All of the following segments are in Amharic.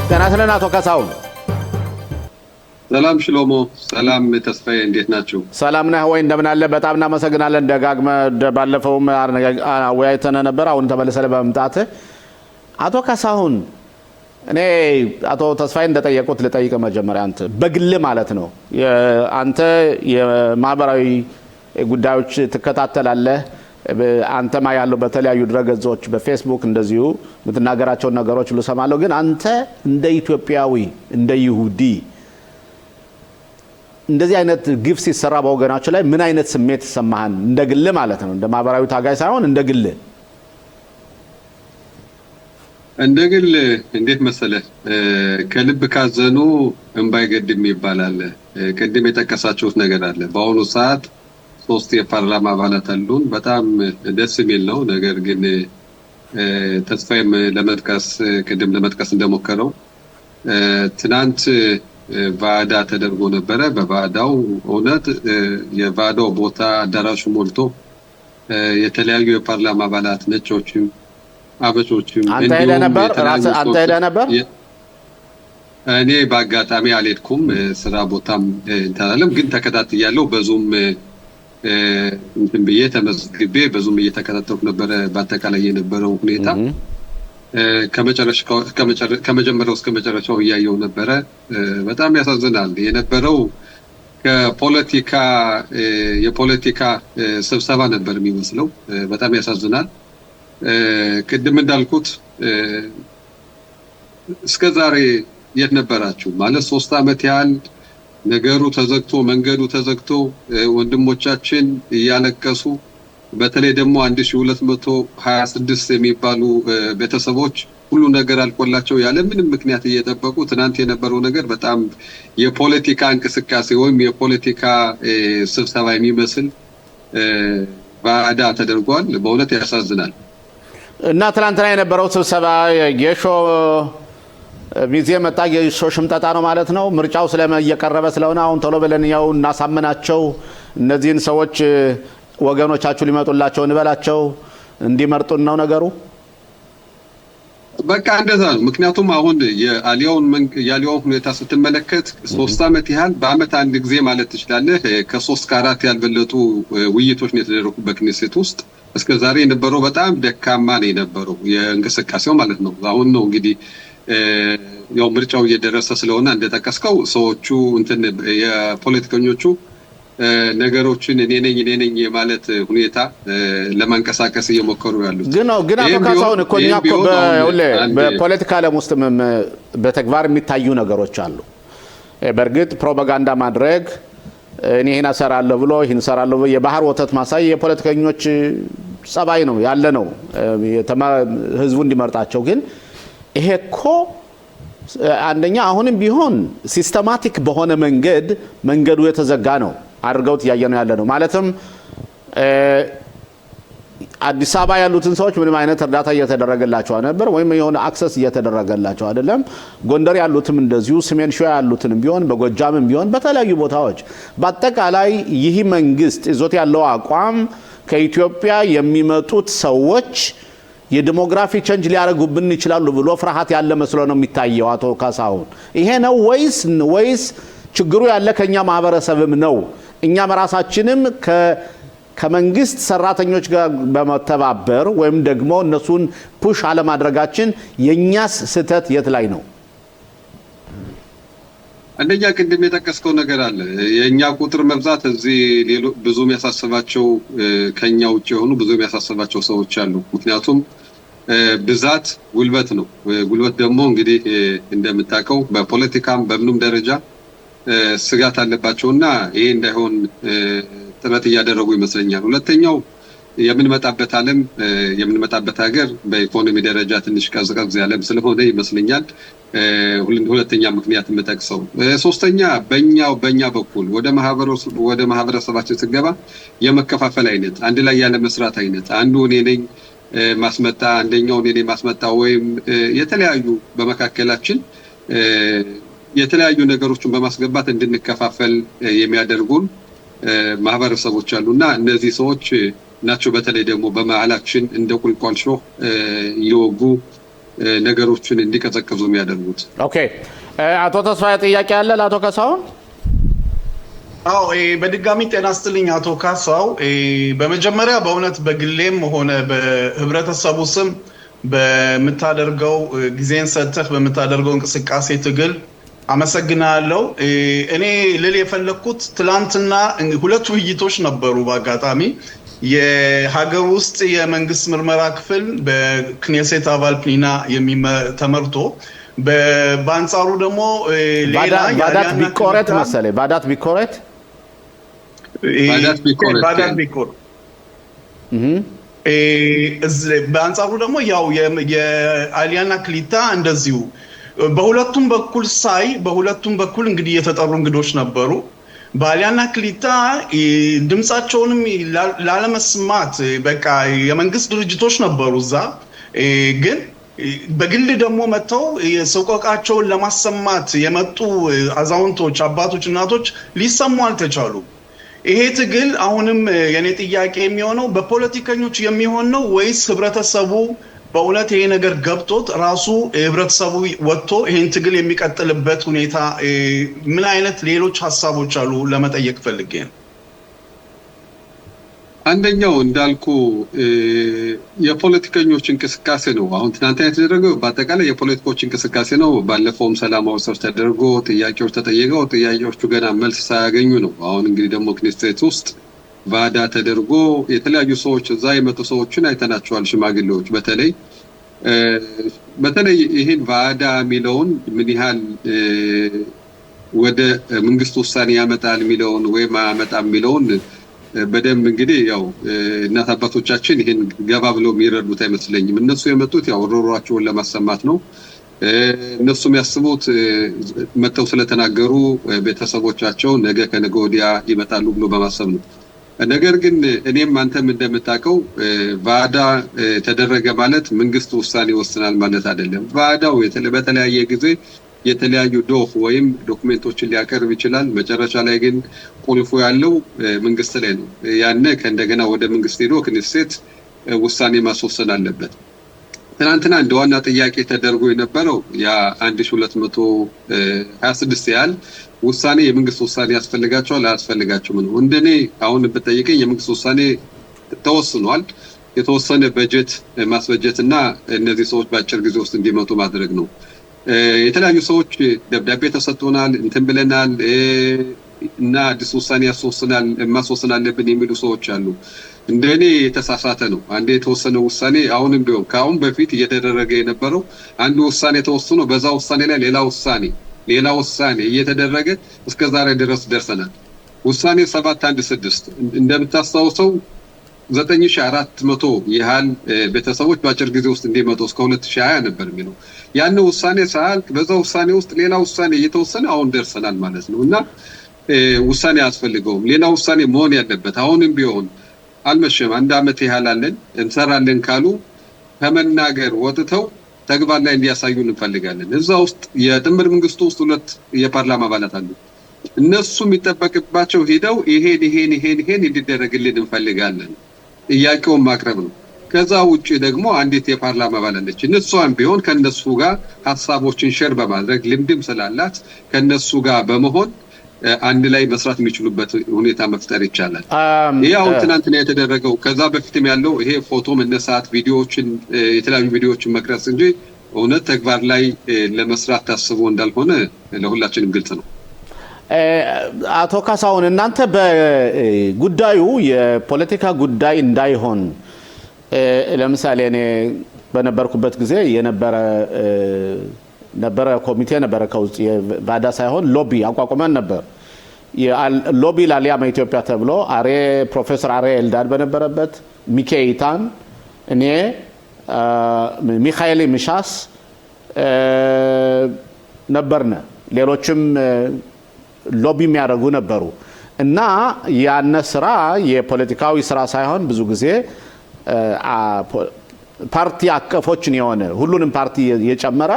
ጤና ይስጥልን አቶ ካሳሁን። ሰላም ሽሎሞ፣ ሰላም ተስፋዬ፣ እንዴት ናችሁ? ሰላም ነህ ወይ? እንደምን አለ? በጣም እናመሰግናለን። ደጋግመህ ባለፈውም አወያይተን ነበር፣ አሁን ተመልሰህ በመምጣት አቶ ካሳሁን፣ እኔ አቶ ተስፋዬ እንደጠየቁት ልጠይቅ። መጀመሪያ አንተ በግል ማለት ነው አንተ የማህበራዊ ጉዳዮች ትከታተላለህ። አንተማ ያለው በተለያዩ ድረገጾች በፌስቡክ እንደዚሁ የምትናገራቸው ነገሮች ልሰማለሁ። ግን አንተ እንደ ኢትዮጵያዊ እንደ ይሁዲ እንደዚህ አይነት ግፍ ሲሰራ በወገናቸው ላይ ምን አይነት ስሜት ይሰማሃል? እንደ ግል ማለት ነው፣ እንደ ማህበራዊ ታጋይ ሳይሆን እንደ ግል። እንደ ግል እንዴት መሰለህ፣ ከልብ ካዘኑ እንባ አይገድም ይባላል። ቅድም የጠቀሳችሁት ነገር አለ። በአሁኑ ሰዓት 3 የፓርላማ አባላት አሉን። በጣም ደስ የሚል ነው። ነገር ግን ተስፋዬም ቅድም ለመጥቀስ እንደሞከረው ትናንት ባዳ ተደርጎ ነበረ። በባዳው እውነት የባዳው ቦታ አዳራሹ ሞልቶ የተለያዩ የፓርላማ አባላት ነጮችም አበሾችም አንተ ሄደህ ነበር? እኔ በአጋጣሚ አልሄድኩም። ስራ ቦታም እንተናለም፣ ግን ተከታትያለሁ። በዙም እንትን ብዬ ተመዝግቤ በዙም እየተከታተልኩ ነበረ። በአጠቃላይ የነበረው ሁኔታ ከመጀመሪያው እስከ መጨረሻው እያየው ነበረ። በጣም ያሳዝናል። የነበረው የፖለቲካ ስብሰባ ነበር የሚመስለው። በጣም ያሳዝናል። ቅድም እንዳልኩት እስከ ዛሬ የት ነበራችሁ? ማለት 3 ዓመት ያህል ነገሩ ተዘግቶ መንገዱ ተዘግቶ ወንድሞቻችን እያለቀሱ በተለይ ደግሞ 1226 የሚባሉ ቤተሰቦች ሁሉ ነገር አልቆላቸው ያለ ምንም ምክንያት እየጠበቁ ትናንት የነበረው ነገር በጣም የፖለቲካ እንቅስቃሴ ወይም የፖለቲካ ስብሰባ የሚመስል ባዳ ተደርጓል። በእውነት ያሳዝናል። እና ትናንትና የነበረው ስብሰባ የሾ ሚዜ መጣ የሾ ሽምጠጣ ነው ማለት ነው። ምርጫው እየቀረበ ስለሆነ አሁን ቶሎ ብለን ያው እናሳምናቸው፣ እነዚህን ሰዎች ወገኖቻችሁ ሊመጡላቸው እንበላቸው እንዲመርጡን ነው ነገሩ። በቃ እንደዛ ነው። ምክንያቱም አሁን የአሊያውን ሁኔታ ስትመለከት 3 ዓመት ያህል በአመት አንድ ጊዜ ማለት ትችላለህ ከ3 ከ4 ያልበለጡ ውይይቶች ነው የተደረጉበት በክኔሴት ውስጥ። እስከዛሬ የነበረው በጣም ደካማ ነው የነበረው የእንቅስቃሴው ማለት ነው። አሁን ነው እንግዲህ ያው ምርጫው እየደረሰ ስለሆነ እንደተጠቀስከው ሰዎቹ የፖለቲከኞቹ ነገሮችን እኔ ነኝ ማለት ሁኔታ ለማንቀሳቀስ እየሞከሩ ያሉት ግን አቶ ካሳሁን እኮ እኛ እኮ በፖለቲካ ዓለም ውስጥ በተግባር የሚታዩ ነገሮች አሉ። በእርግጥ ፕሮፓጋንዳ ማድረግ እኔ ይሄን አሰራለሁ ብሎ ይሄን ሰራለሁ የባህር ወተት ማሳይ የፖለቲከኞች ጸባይ ነው ያለ ነው ህዝቡ እንዲመርጣቸው። ግን ይሄ እኮ አንደኛ አሁንም ቢሆን ሲስተማቲክ በሆነ መንገዱ የተዘጋ ነው አድርገውት ያየነው ያለ ነው። ማለትም አዲስ አበባ ያሉትን ሰዎች ምንም አይነት እርዳታ እየተደረገላቸው ነበር ወይም የሆነ አክሰስ እየተደረገላቸው አይደለም። ጎንደር ያሉትም እንደዚሁ፣ ሰሜን ሸዋ ያሉትንም ቢሆን በጎጃምም ቢሆን በተለያዩ ቦታዎች በአጠቃላይ ይህ መንግስት ይዞት ያለው አቋም ከኢትዮጵያ የሚመጡት ሰዎች የዲሞግራፊ ቼንጅ ሊያደርጉብን ይችላሉ ብሎ ፍርሃት ያለ መስሎ ነው የሚታየው። አቶ ካሳሁን ይሄ ነው ወይስ ችግሩ ያለ ከኛ ማህበረሰብም ነው? እኛም ራሳችንም ከመንግስት ሰራተኞች ጋር በመተባበር ወይም ደግሞ እነሱን ፑሽ አለማድረጋችን የኛስ ስህተት የት ላይ ነው? አንደኛ ቅድም የጠቀስከው ነገር አለ። የኛ ቁጥር መብዛት እዚህ ብዙ የሚያሳስባቸው ከኛ ውጭ የሆኑ ብዙ የሚያሳስባቸው ሰዎች አሉ። ምክንያቱም ብዛት ጉልበት ነው። ጉልበት ደግሞ እንግዲህ እንደምታውቀው በፖለቲካም በምንም ደረጃ ስጋት አለባቸውና ይሄ እንዳይሆን ጥረት እያደረጉ ይመስለኛል። ሁለተኛው የምንመጣበት ሀገር በኢኮኖሚ ደረጃ ትንሽ ቀዝቀዝ ያለም ስለሆነ ይመስለኛል ሁለተኛ ምክንያት የምጠቅሰው። ሶስተኛ በእኛ በኩል ወደ ማህበረሰባችን ስገባ የመከፋፈል አይነት፣ አንድ ላይ ያለ መስራት አይነት፣ አንዱ እኔ ነኝ ማስመጣ አንደኛው እኔ ነኝ ማስመጣ ወይም የተለያዩ በመካከላችን የተለያዩ ነገሮችን በማስገባት እንድንከፋፈል የሚያደርጉን ማህበረሰቦች አሉና እነዚህ ሰዎች ናቸው በተለይ ደግሞ በመሃላችን እንደ ቁልቋል ሾህ እየወጉ ነገሮችን እንዲቀዘቅዙ የሚያደርጉት። ኦኬ አቶ ተስፋዬ ጥያቄ አለ ለአቶ ካሳሁን? አዎ በድጋሚ ጤና ይስጥልኝ አቶ ካሳው። በመጀመሪያ በእውነት በግሌም ሆነ በህብረተሰቡ ስም በምታደርገው ጊዜን ሰጥተህ በምታደርገው እንቅስቃሴ ትግል አመሰግናለሁ። እኔ ልል የፈለኩት ትላንትና ሁለት ውይይቶች ነበሩ። በአጋጣሚ የሀገር ውስጥ የመንግስት ምርመራ ክፍል በክኔሴት አባል ፕኒና ተመርቶ በአንጻሩ ደግሞ ሌላ ባዳት ቢኮረት መሰለኝ ባዳት ቢኮረት በአንጻሩ ደግሞ ያው የአሊያና ክሊታ እንደዚሁ በሁለቱም በኩል እንግዲህ የተጠሩ እንግዶች ነበሩ። በአሊያና ክሊታ ድምጻቸውንም ላለመስማት በቃ የመንግስት ድርጅቶች ነበሩ እዛ፣ ግን በግል ደግሞ መጥተው ሰቆቃቸውን ለማሰማት የመጡ አዛውንቶች፣ አባቶች፣ እናቶች ሊሰሙ አልተቻሉም። ይሄ ትግል አሁንም የኔ ጥያቄ የሚሆነው በፖለቲከኞች የሚሆን ነው ወይስ ህብረተሰቡ በእውነት ይሄ ነገር ገብቶት ራሱ ህብረተሰቡ ወጥቶ ይሄን ትግል የሚቀጥልበት ሁኔታ ምን አይነት ሌሎች ሀሳቦች አሉ ለመጠየቅ ፈልጌ ነው። አንደኛው እንዳልኩ የፖለቲከኞች እንቅስቃሴ ነው። አሁን ትናንትና የተደረገው በአጠቃላይ የፖለቲኮች እንቅስቃሴ ነው። ባለፈውም ሰላማዊ ሰልፍ ተደርጎ ጥያቄዎች ተጠየቀው ጥያቄዎቹ ገና መልስ ሳያገኙ ነው። አሁን እንግዲህ ደግሞ ክኔሴት ውስጥ ባዳ ተደርጎ የተለያዩ ሰዎች እዛ የመጡ ሰዎችን አይተናቸዋል። ሽማግሌዎች በተለይ ይሄን ባዳ የሚለውን ምን ያህል ወደ መንግስት ውሳኔ ያመጣል የሚለውን ወይም አያመጣም የሚለውን በደንብ እንግዲህ ያው እናት አባቶቻችን ይሄን ገባ ብለው የሚረዱት አይመስለኝም። እነሱ የመጡት ያው ሮሯቸውን ለማሰማት ነው። እነሱ የሚያስቡት መተው ስለተናገሩ ቤተሰቦቻቸው ነገ ከነገ ወዲያ ይመጣሉ ብሎ በማሰብ ነው። ነገር ግን እኔም አንተም እንደምታውቀው ባዳ ተደረገ ማለት መንግስት ውሳኔ ይወስናል ማለት አይደለም። ባዳው በተለያየ ጊዜ የተለያዩ ወይም ዶክመንቶችን ሊያቀርብ ይችላል። መጨረሻ ላይ ግን ቁልፉ ያለው መንግስት ላይ ነው። ያነ ከእንደገና ወደ መንግስት ሄዶ ክኔሴት ውሳኔ ማስወሰን አለበት። ትናንትና እንደ ዋና ጥያቄ ተደርጎ የነበረው ያ 1226 ያህል ውሳኔ የመንግስት ውሳኔ ያስፈልጋቸዋል አያስፈልጋቸውም ነው። እንደኔ አሁን በተጠየቀኝ የመንግስት ውሳኔ ተወስኗል። የተወሰነ በጀት ማስበጀትና እነዚህ ሰዎች በአጭር ጊዜ ውስጥ እንዲመጡ ማድረግ ነው። የተለያዩ ሰዎች ደብዳቤ ተሰጥቶናል እንትን ብለናል እና አዲስ ውሳኔ ማስወሰን አለብን የሚሉ ሰዎች አሉ። እንደኔ የተሳሳተ ነው። አንዴ የተወሰነ ውሳኔ አሁንም ቢሆን ከአሁን በፊት እየተደረገ የነበረው አንድ ውሳኔ ተወስኖ በዛ ውሳኔ ላይ ሌላ ውሳኔ እየተደረገ እስከ ዛሬ ድረስ ደርሰናል። ውሳኔ 716 እንደምታስታውሰው 9400 ያህል ቤተሰቦች በአጭር ጊዜ ውስጥ እንዲመጡ እስከ 2020 ነበር የሚለው። ያን ውሳኔ ሳያልቅ በዛ ውሳኔ ውስጥ ሌላ ውሳኔ እየተወሰነ አሁን ደርሰናል ማለት ነው። እና ውሳኔ አያስፈልገውም። ሌላ ውሳኔ መሆን ያለበት አሁንም ቢሆን አልመሸም። አንድ አመት ያህል አለን እንሰራለን ካሉ ከመናገር ወጥተው ተግባር ላይ እንዲያሳዩን እንፈልጋለን። እዛ ውስጥ የጥምር መንግስቱ ውስጥ 2 የፓርላማ አባላት አሉ። እነሱ የሚጠበቅባቸው ሄደው ይሄን እንዲደረግልን እንፈልጋለን ጥያቄውን ማቅረብ ነው። ከዛ ውጪ ደግሞ አንዲት የፓርላማ አባል አለች። እነሷም ቢሆን ከነሱ ጋር ሐሳቦችን ሼር በማድረግ ልምድም ስላላት ከነሱ ጋር በመሆን አንድ ላይ መስራት የሚችሉበት ሁኔታ መፍጠር ይቻላል። ያው ትናንትና የተደረገው ከዛ በፊትም ያለው ይሄ ፎቶ መነሳት የተለያዩ ቪዲዮዎችን መቅረጽ እንጂ እውነት ተግባር ላይ ለመስራት ታስቦ እንዳልሆነ ለሁላችንም ግልጽ ነው። አቶ ካሳሁን እናንተ በጉዳዩ የፖለቲካ ጉዳይ እንዳይሆን ለምሳሌ እኔ በነበርኩበት ጊዜ ነበረ ኮሚቴ ነበረ ከውስጥ የባዳ ሳይሆን ሎቢ አቋቁመን ነበር። ሎቢ ላሊያማ ኢትዮጵያ ተብሎ ፕሮፌሰር አሬ ኤልዳድ በነበረበት ሚካኤይታን እኔ ሚካኤል ሚሻስ ነበርነ ሌሎችም ሎቢ የሚያደርጉ ነበሩ እና ያነ ስራ የፖለቲካዊ ስራ ሳይሆን ብዙ ጊዜ ፓርቲ አቀፎችን የሆነ ሁሉንም ፓርቲ የጨመረ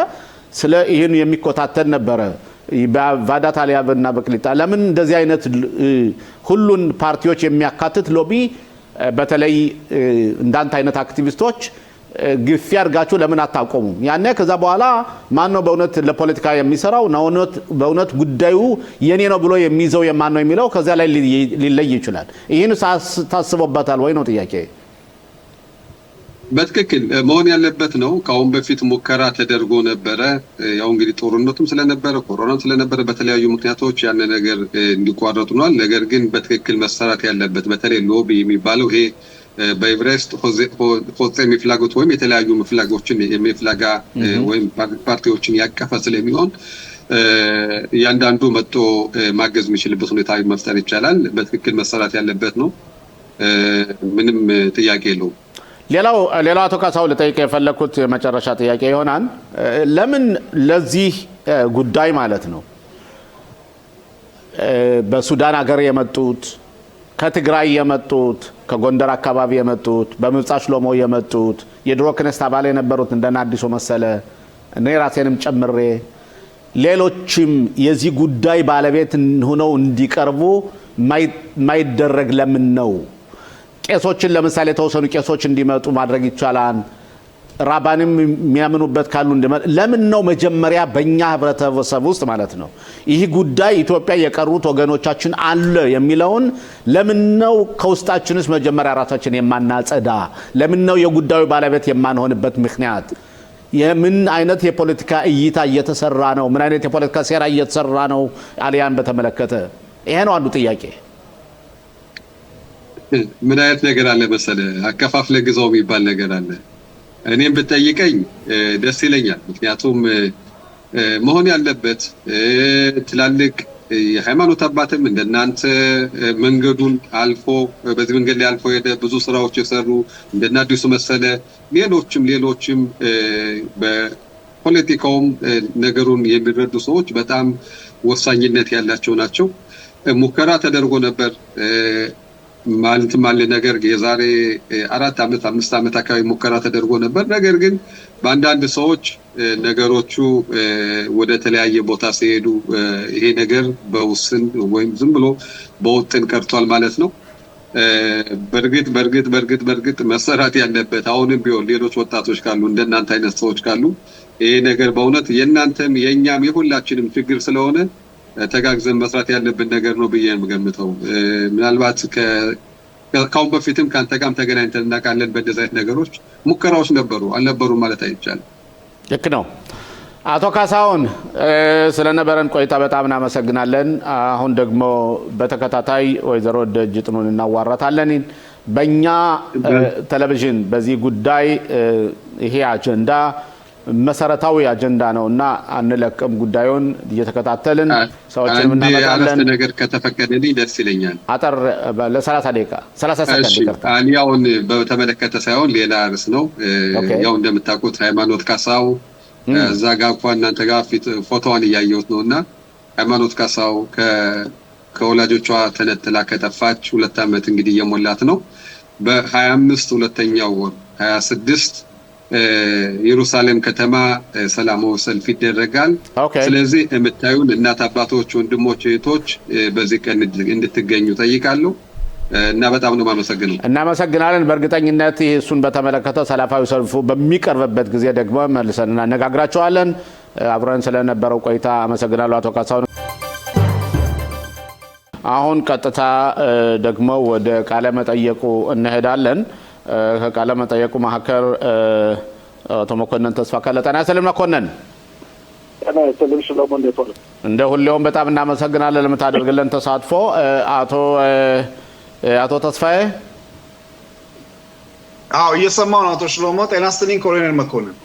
ስለ ይሄን የሚቆጣጠር ነበረ። በቫዳት አሊያና በክሊታ ለምን እንደዚህ አይነት ሁሉን ፓርቲዎች የሚያካትት ሎቢ በተለይ እንዳንተ አይነት አክቲቪስቶች ግፊ አድርጋችሁ ለምን አታቆሙም? ያኔ ከዛ በኋላ ማን ነው በእውነት ለፖለቲካ የሚሰራው ነው በእውነት ጉዳዩ የኔ ነው ብሎ የሚይዘው የማን ነው የሚለው ከዛ ላይ ሊለይ ይችላል። ይህን ታስቦበታል ወይ ነው ጥያቄ? በትክክል መሆን ያለበት ነው። ከአሁን በፊት ሙከራ ተደርጎ ነበረ። ያው እንግዲህ ጦርነቱም ስለነበረ ኮሮናም ስለነበረ በተለያዩ ምክንያቶች ያን ነገር እንዲቋረጡ ሆኗል። ነገር ግን በትክክል መሰራት ያለበት በተለይ ሎቢ የሚባለው ይሄ በኢብራይስጥ ሆጼ የሚፍላጎት ወይም የተለያዩ መፍላጎችን የሚፍላጋ ወይም ፓርቲዎችን ያቀፈ ስለሚሆን እያንዳንዱ መጥቶ ማገዝ የሚችልበት ሁኔታ መፍጠር ይቻላል። በትክክል መሰራት ያለበት ነው። ምንም ጥያቄ የለውም። ሌላው አቶ ካሳው ልጠይቅ የፈለኩት የመጨረሻ ጥያቄ ይሆናል። ለምን ለዚህ ጉዳይ ማለት ነው በሱዳን ሀገር የመጡት ከትግራይ የመጡት ከጎንደር አካባቢ የመጡት በምብጻ ሽሎሞ የመጡት የድሮ ክነስት አባል የነበሩት እንደና አዲሱ መሰለ እኔ ራሴንም ጨምሬ ሌሎችም የዚህ ጉዳይ ባለቤት ሆነው እንዲቀርቡ ማይደረግ ለምን ነው? ቄሶችን ለምሳሌ ተወሰኑ ቄሶች እንዲመጡ ማድረግ ይቻላል። ራባንም የሚያምኑበት ካሉ ለምን ነው መጀመሪያ በእኛ ህብረተሰብ ውስጥ ማለት ነው ይህ ጉዳይ ኢትዮጵያ የቀሩት ወገኖቻችን አለ የሚለውን ለምን ነው ከውስጣችንስ መጀመሪያ ራሳችን የማናጸዳ? ለምን ነው የጉዳዩ ባለቤት የማንሆንበት ምክንያት? የምን አይነት የፖለቲካ እይታ እየተሰራ ነው? ምን አይነት የፖለቲካ ሴራ እየተሰራ ነው? አልያን በተመለከተ ይሄ ነው አንዱ ጥያቄ። ምን አይነት ነገር አለ መሰለ አከፋፍለ ግዛው የሚባል ነገር አለ። እኔም ብትጠይቀኝ ደስ ይለኛል። ምክንያቱም መሆን ያለበት ትላልቅ የሃይማኖት አባትም እንደናንተ መንገዱን አልፎ በዚህ መንገድ ላይ አልፎ ሄደ ብዙ ስራዎች የሰሩ እንደና አዲሱ መሰለ ሌሎችም በፖለቲካውም ነገሩን የሚረዱ ሰዎች በጣም ወሳኝነት ያላቸው ናቸው። ሙከራ ተደርጎ ነበር ማለት ነገር የዛሬ 4 ዓመት 5 ዓመት አካባቢ ሙከራ ተደርጎ ነበር። ነገር ግን በአንዳንድ ሰዎች ነገሮቹ ወደ ተለያየ ቦታ ሲሄዱ ይሄ ነገር በውስን ወይም ዝም ብሎ በውጥን ቀርቷል ማለት ነው። በርግጥ መሰራት ያለበት አሁንም ቢሆን ሌሎች ወጣቶች ካሉ እንደናንተ አይነት ሰዎች ካሉ ይሄ ነገር በእውነት የእናንተም የኛም የሁላችንም ችግር ስለሆነ ተጋግዘን መስራት ያለብን ነገር ነው ብዬ የምገምተው። ምናልባት ከአሁን በፊትም ካንተ ጋርም ተገናኝተን እናውቃለን። በእንደዚህ አይነት ነገሮች ሙከራዎች ነበሩ አልነበሩም ማለት አይቻልም። ልክ ነው። አቶ ካሳሁን ስለነበረን ቆይታ በጣም እናመሰግናለን። አሁን ደግሞ በተከታታይ ወይዘሮ ደጅጥኑን እናዋራታለን። በእኛ ቴሌቪዥን በዚህ ጉዳይ ይሄ አጀንዳ መሰረታዊ አጀንዳ ነውና አንለቅም። ጉዳዩን እየተከታተልን ሰዎችን እናመጣለን። ነገር ከተፈቀደልኝ ደስ ይለኛል። አጠር ለ30 ደቂቃ 30 ሰከንድ ይቀርታ። አሊያውን በተመለከተ ሳይሆን ሌላ ርዕስ ነው። ያው እንደምታውቁት ሃይማኖት ካሳው እዛ ጋር እንኳን እናንተ ጋር ፊት ፎቶዋን እያየሁት ነውና ሃይማኖት ካሳው ከወላጆቿ ተነጥላ ከጠፋች 2 ዓመት እንግዲህ እየሞላት ነው። በ25 ሁለተኛው ወር 26 ኢየሩሳሌም ከተማ ሰላማዊ ሰልፍ ይደረጋል። ስለዚህ የምታዩን እናት አባቶች፣ ወንድሞች፣ እህቶች በዚህ ቀን እንድትገኙ ጠይቃለሁ እና በጣም ነው የማመሰግነው። እናመሰግናለን። በእርግጠኝነት እሱን በተመለከተ ሰላማዊ ሰልፉ በሚቀርብበት ጊዜ ደግሞ መልሰን እናነጋግራቸዋለን። አብረን ስለነበረው ቆይታ አመሰግናለሁ አቶ ካሳሁን። አሁን ቀጥታ ደግሞ ወደ ቃለ መጠየቁ እንሄዳለን። ከቃለ መጠየቁ መካከል አቶ መኮንን ተስፋ ካለጠና ሰለማ መኮንን እንደ ሁሌውም በጣም እናመሰግናለን ለምታደርግልን ተሳትፎ። አቶ ተስፋዬ እየሰማው ነው። አቶ ሽሎሞ ጤና ይስጥልኝ። ኮሎኔል መኮንን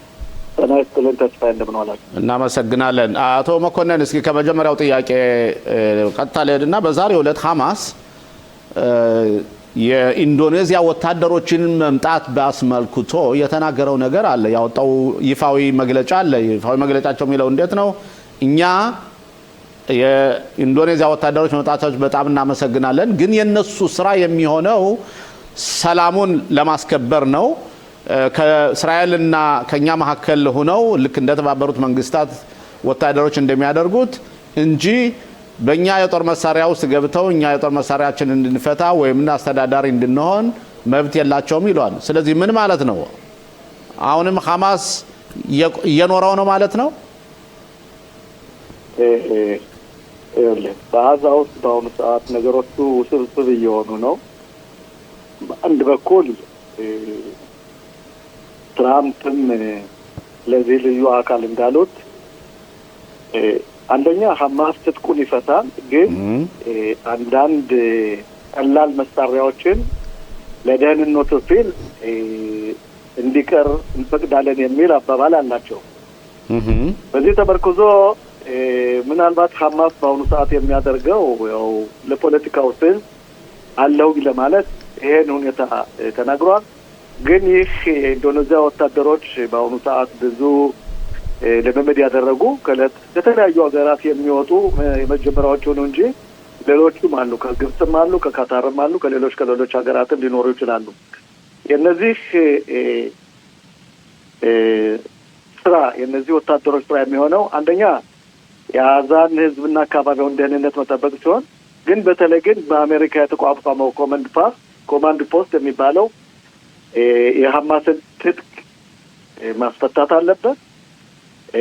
ጤና ይስጥልኝ። ተስፋዬ እንደምን ዋላችሁ? እናመሰግናለን። አቶ መኮንን እስኪ ከመጀመሪያው ጥያቄ ቀጥታ ልሄድና በዛሬው ዕለት ሐማስ የኢንዶኔዚያ ወታደሮችን መምጣት ባስመልክቶ የተናገረው ነገር አለ። ያወጣው ይፋዊ መግለጫ አለ። ይፋዊ መግለጫቸው የሚለው እንዴት ነው? እኛ የኢንዶኔዚያ ወታደሮች መምጣታቸው በጣም እናመሰግናለን፣ ግን የነሱ ስራ የሚሆነው ሰላሙን ለማስከበር ነው። ከእስራኤልና ከኛ መካከል ሆነው ልክ እንደተባበሩት መንግስታት ወታደሮች እንደሚያደርጉት እንጂ በእኛ የጦር መሳሪያ ውስጥ ገብተው እኛ የጦር መሳሪያችን እንድንፈታ ወይም አስተዳዳሪ እንድንሆን መብት የላቸውም ይሏል። ስለዚህ ምን ማለት ነው አሁንም ሐማስ እየኖረው ነው ማለት ነው። በጋዛ ውስጥ በአሁኑ ሰዓት ነገሮቹ ውስብስብ እየሆኑ ነው። በአንድ በኩል ትራምፕም ለዚህ ልዩ አካል እንዳሉት አንደኛ ሐማስ ትጥቁን ይፈታል፣ ግን አንዳንድ ቀላል መሳሪያዎችን ለደህንነቱ ሲል እንዲቀር እንፈቅዳለን የሚል አባባል አላቸው። በዚህ ተመርኩዞ ምናልባት ሐማስ በአሁኑ ሰዓት የሚያደርገው ያው ለፖለቲካው ሲል አለው ለማለት ይሄን ሁኔታ ተናግሯል። ግን ይህ የኢንዶኔዥያ ወታደሮች በአሁኑ ሰዓት ብዙ ለመመድ ያደረጉ ከተለያዩ ሀገራት የሚወጡ የመጀመሪያዎቹ ነው እንጂ ሌሎችም አሉ። ከግብጽም አሉ፣ ከካታርም አሉ፣ ከሌሎች ሀገራትም ሊኖሩ ይችላሉ። የነዚህ የነዚህ ወታደሮች ስራ የሚሆነው አንደኛ የጋዛን ህዝብና አካባቢውን ደህንነት መጠበቅ ሲሆን፣ ግን በተለይ ግን በአሜሪካ የተቋቋመው ኮማንድ ፖስት የሚባለው የሐማስን ትጥቅ ማስፈታት አለበት።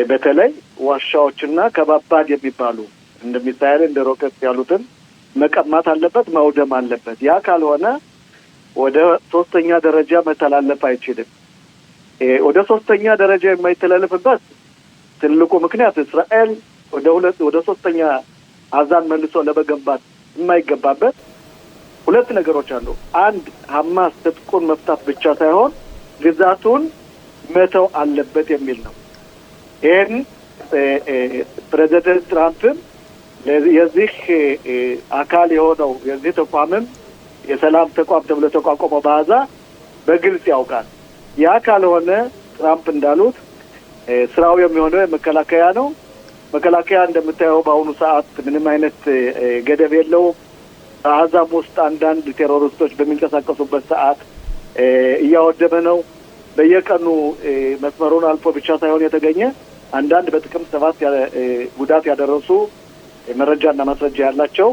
በተለይ ዋሻዎችና ከባባድ የሚባሉ እንደ ሚሳኤል እንደ ሮኬት ያሉትን መቀማት አለበት፣ ማውደም አለበት። ያ ካልሆነ ወደ ሶስተኛ ደረጃ መተላለፍ አይችልም። ወደ ሶስተኛ ደረጃ የማይተላለፍበት ትልቁ ምክንያት እስራኤል ወደ ሶስተኛ ጋዛን መልሶ ለመገንባት የማይገባበት ሁለት ነገሮች አሉ። አንድ ሐማስ ትጥቁን መፍታት ብቻ ሳይሆን ግዛቱን መተው አለበት የሚል ነው። ይህን ፕሬዚደንት ትራምፕም የዚህ አካል የሆነው የዚህ ተቋምም የሰላም ተቋም ተብሎ ተቋቋመው በጋዛ በግልጽ ያውቃል። ያ ካልሆነ ትራምፕ እንዳሉት ስራው የሚሆነው የመከላከያ ነው። መከላከያ እንደምታየው በአሁኑ ሰዓት ምንም አይነት ገደብ የለውም። በጋዛም ውስጥ አንዳንድ ቴሮሪስቶች በሚንቀሳቀሱበት ሰዓት እያወደመ ነው። በየቀኑ መስመሩን አልፎ ብቻ ሳይሆን የተገኘ አንዳንድ በጥቅምት 7 ጉዳት ያደረሱ መረጃና ማስረጃ ያላቸው